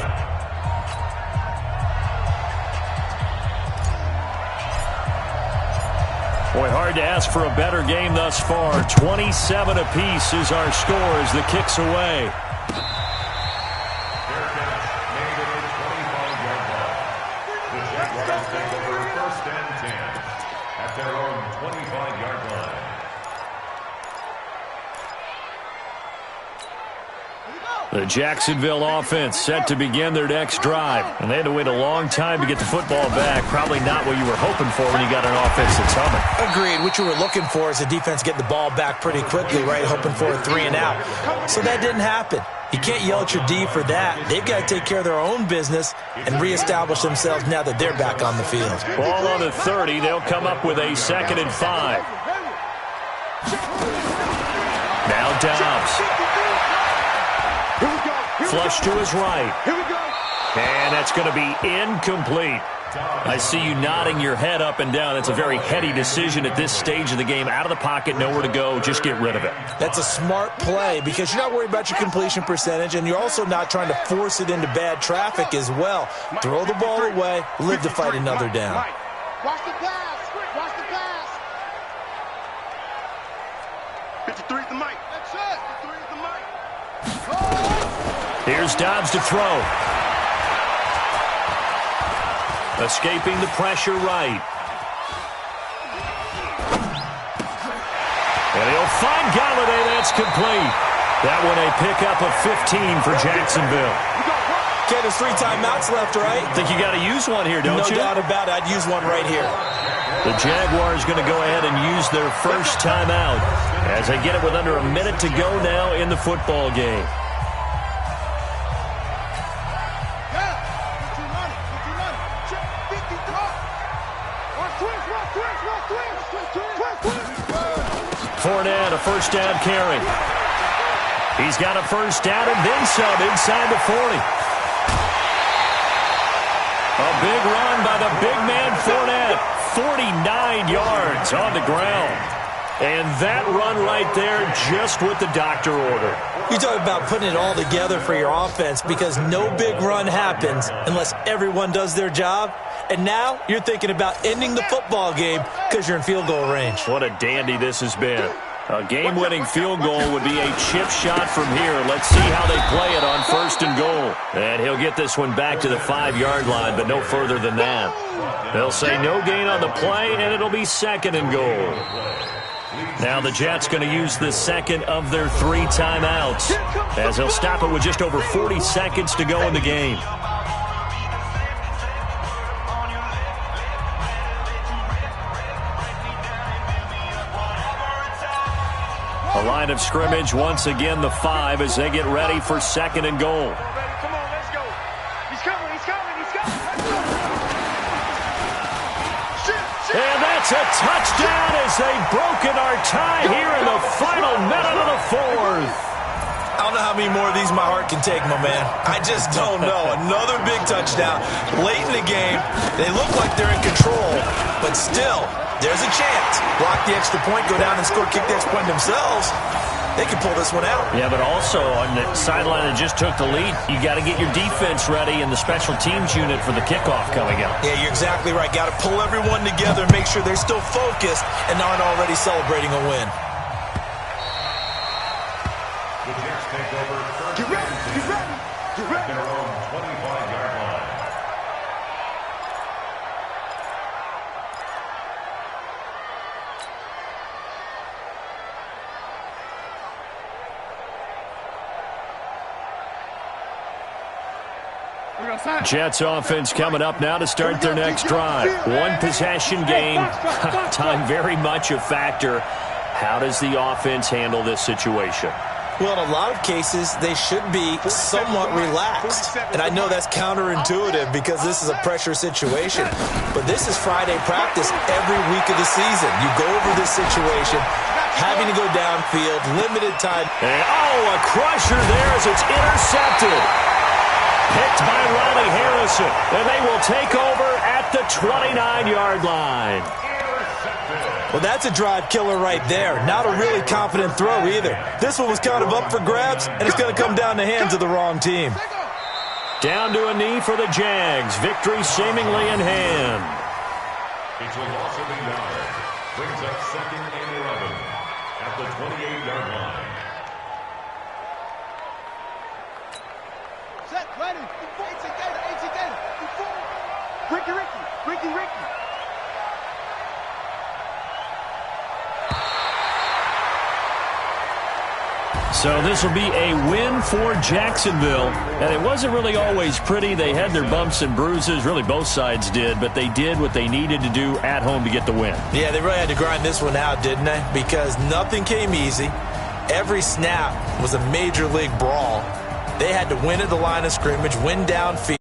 Speaker 3: Boy, hard to ask for a better game thus far. 27 apiece is our score as the kick's away. The Jacksonville offense set to begin their next drive. And they had to wait a long time to get the football back. Probably not what you were hoping for when you got an offense that's humming.
Speaker 4: Agreed. What you were looking for is the defense get the ball back pretty quickly, right? Hoping for a 3 and out. So that didn't happen. You can't yell at your D for that. They've got to take care of their own business and reestablish themselves now that they're back on the field.
Speaker 3: Ball on the 30. They'll come up with a 2nd and 5. Now Dobbs. Flush to his right. And that's going to be incomplete. I see you nodding your head up and down. That's a very heady decision at this stage of the game. Out of the pocket, nowhere to go. Just get rid of it.
Speaker 4: That's a smart play because you're not worried about your completion percentage, and you're also not trying to force it into bad traffic as well. Throw the ball away, live to fight another down.
Speaker 1: Watch the pass. Watch the pass.
Speaker 2: 53 is the mic.
Speaker 1: That's it.
Speaker 2: 53 is the mic.
Speaker 3: Here's Dobbs to throw. Escaping the pressure right. And he'll find Galladay. That's complete. That one a pickup of 15 for Jacksonville.
Speaker 4: Okay, there's 3 timeouts left, right?
Speaker 3: Think you got to use one here, don't you?
Speaker 4: No doubt about it. I'd use one right here.
Speaker 3: The Jaguars going to go ahead and use their first timeout as they get it with under a minute to go now in the football game. Fournette, a first down carry. He's got a first down and then some inside the 40. A big run by the big man Fournette. 49 yards on the ground. And that run right there just what the doctor ordered.
Speaker 4: You talk about putting it all together for your offense because no big run happens unless everyone does their job. And now you're thinking about ending the football game because you're in field goal range.
Speaker 3: What a dandy this has been. A game-winning field goal would be a chip shot from here. Let's see how they play it on 1st and goal. And he'll get this one back to the 5-yard line, but no further than that. They'll say no gain on the play, and it'll be 2nd and goal. Now the Jets going to use the second of their 3 timeouts as they'll stop it with just over 40 seconds to go in the game. A line of scrimmage, once again the 5 as they get ready for 2nd and goal.
Speaker 1: Come on, let's go. He's coming, he's coming, he's coming.
Speaker 3: And that's a touchdown as they've broken our tie here in the final minute of the 4th.
Speaker 4: I don't know how many more of these my heart can take, my man. I just don't know. Another big touchdown. Late in the game, they look like they're in control, but still, there's a chance. Block the extra point, go down and score, kick the extra point themselves. They can pull this one out.
Speaker 3: Yeah, but also on the sideline that just took the lead, you got to get your defense ready and the special teams unit for the kickoff coming up.
Speaker 4: Yeah, you're exactly right. Got to pull everyone together and make sure they're still focused and aren't already celebrating a win.
Speaker 5: The Jets take over first.
Speaker 1: Get ready, get ready, get ready.
Speaker 5: Their own 25-yard line.
Speaker 3: Jets offense coming up now to start their next drive. 1 possession game. Time very much a factor. How does the offense handle this situation?
Speaker 4: Well, in a lot of cases, they should be somewhat relaxed. And I know that's counterintuitive because this is a pressure situation. But this is Friday practice every week of the season. You go over this situation, having to go downfield, limited time.
Speaker 3: And, a crusher there as it's intercepted. Picked by Riley Harrison. And they will take over at the 29-yard line.
Speaker 4: Well, that's a drive killer right there. Not a really confident throw either. This one was kind of up for grabs, and it's going to come down the hands of the wrong team.
Speaker 3: Down to a knee for the Jags. Victory seemingly in hand.
Speaker 5: It's a loss of 8 yards. Brings up 2nd and 11 at the 28-yard line.
Speaker 1: Set, ready. AC Gator. Ricky.
Speaker 3: So this will be a win for Jacksonville. And it wasn't really always pretty. They had their bumps and bruises. Really, both sides did. But they did what they needed to do at home to get the win.
Speaker 4: Yeah, they really had to grind this one out, didn't they? Because nothing came easy. Every snap was a major league brawl. They had to win at the line of scrimmage, win downfield.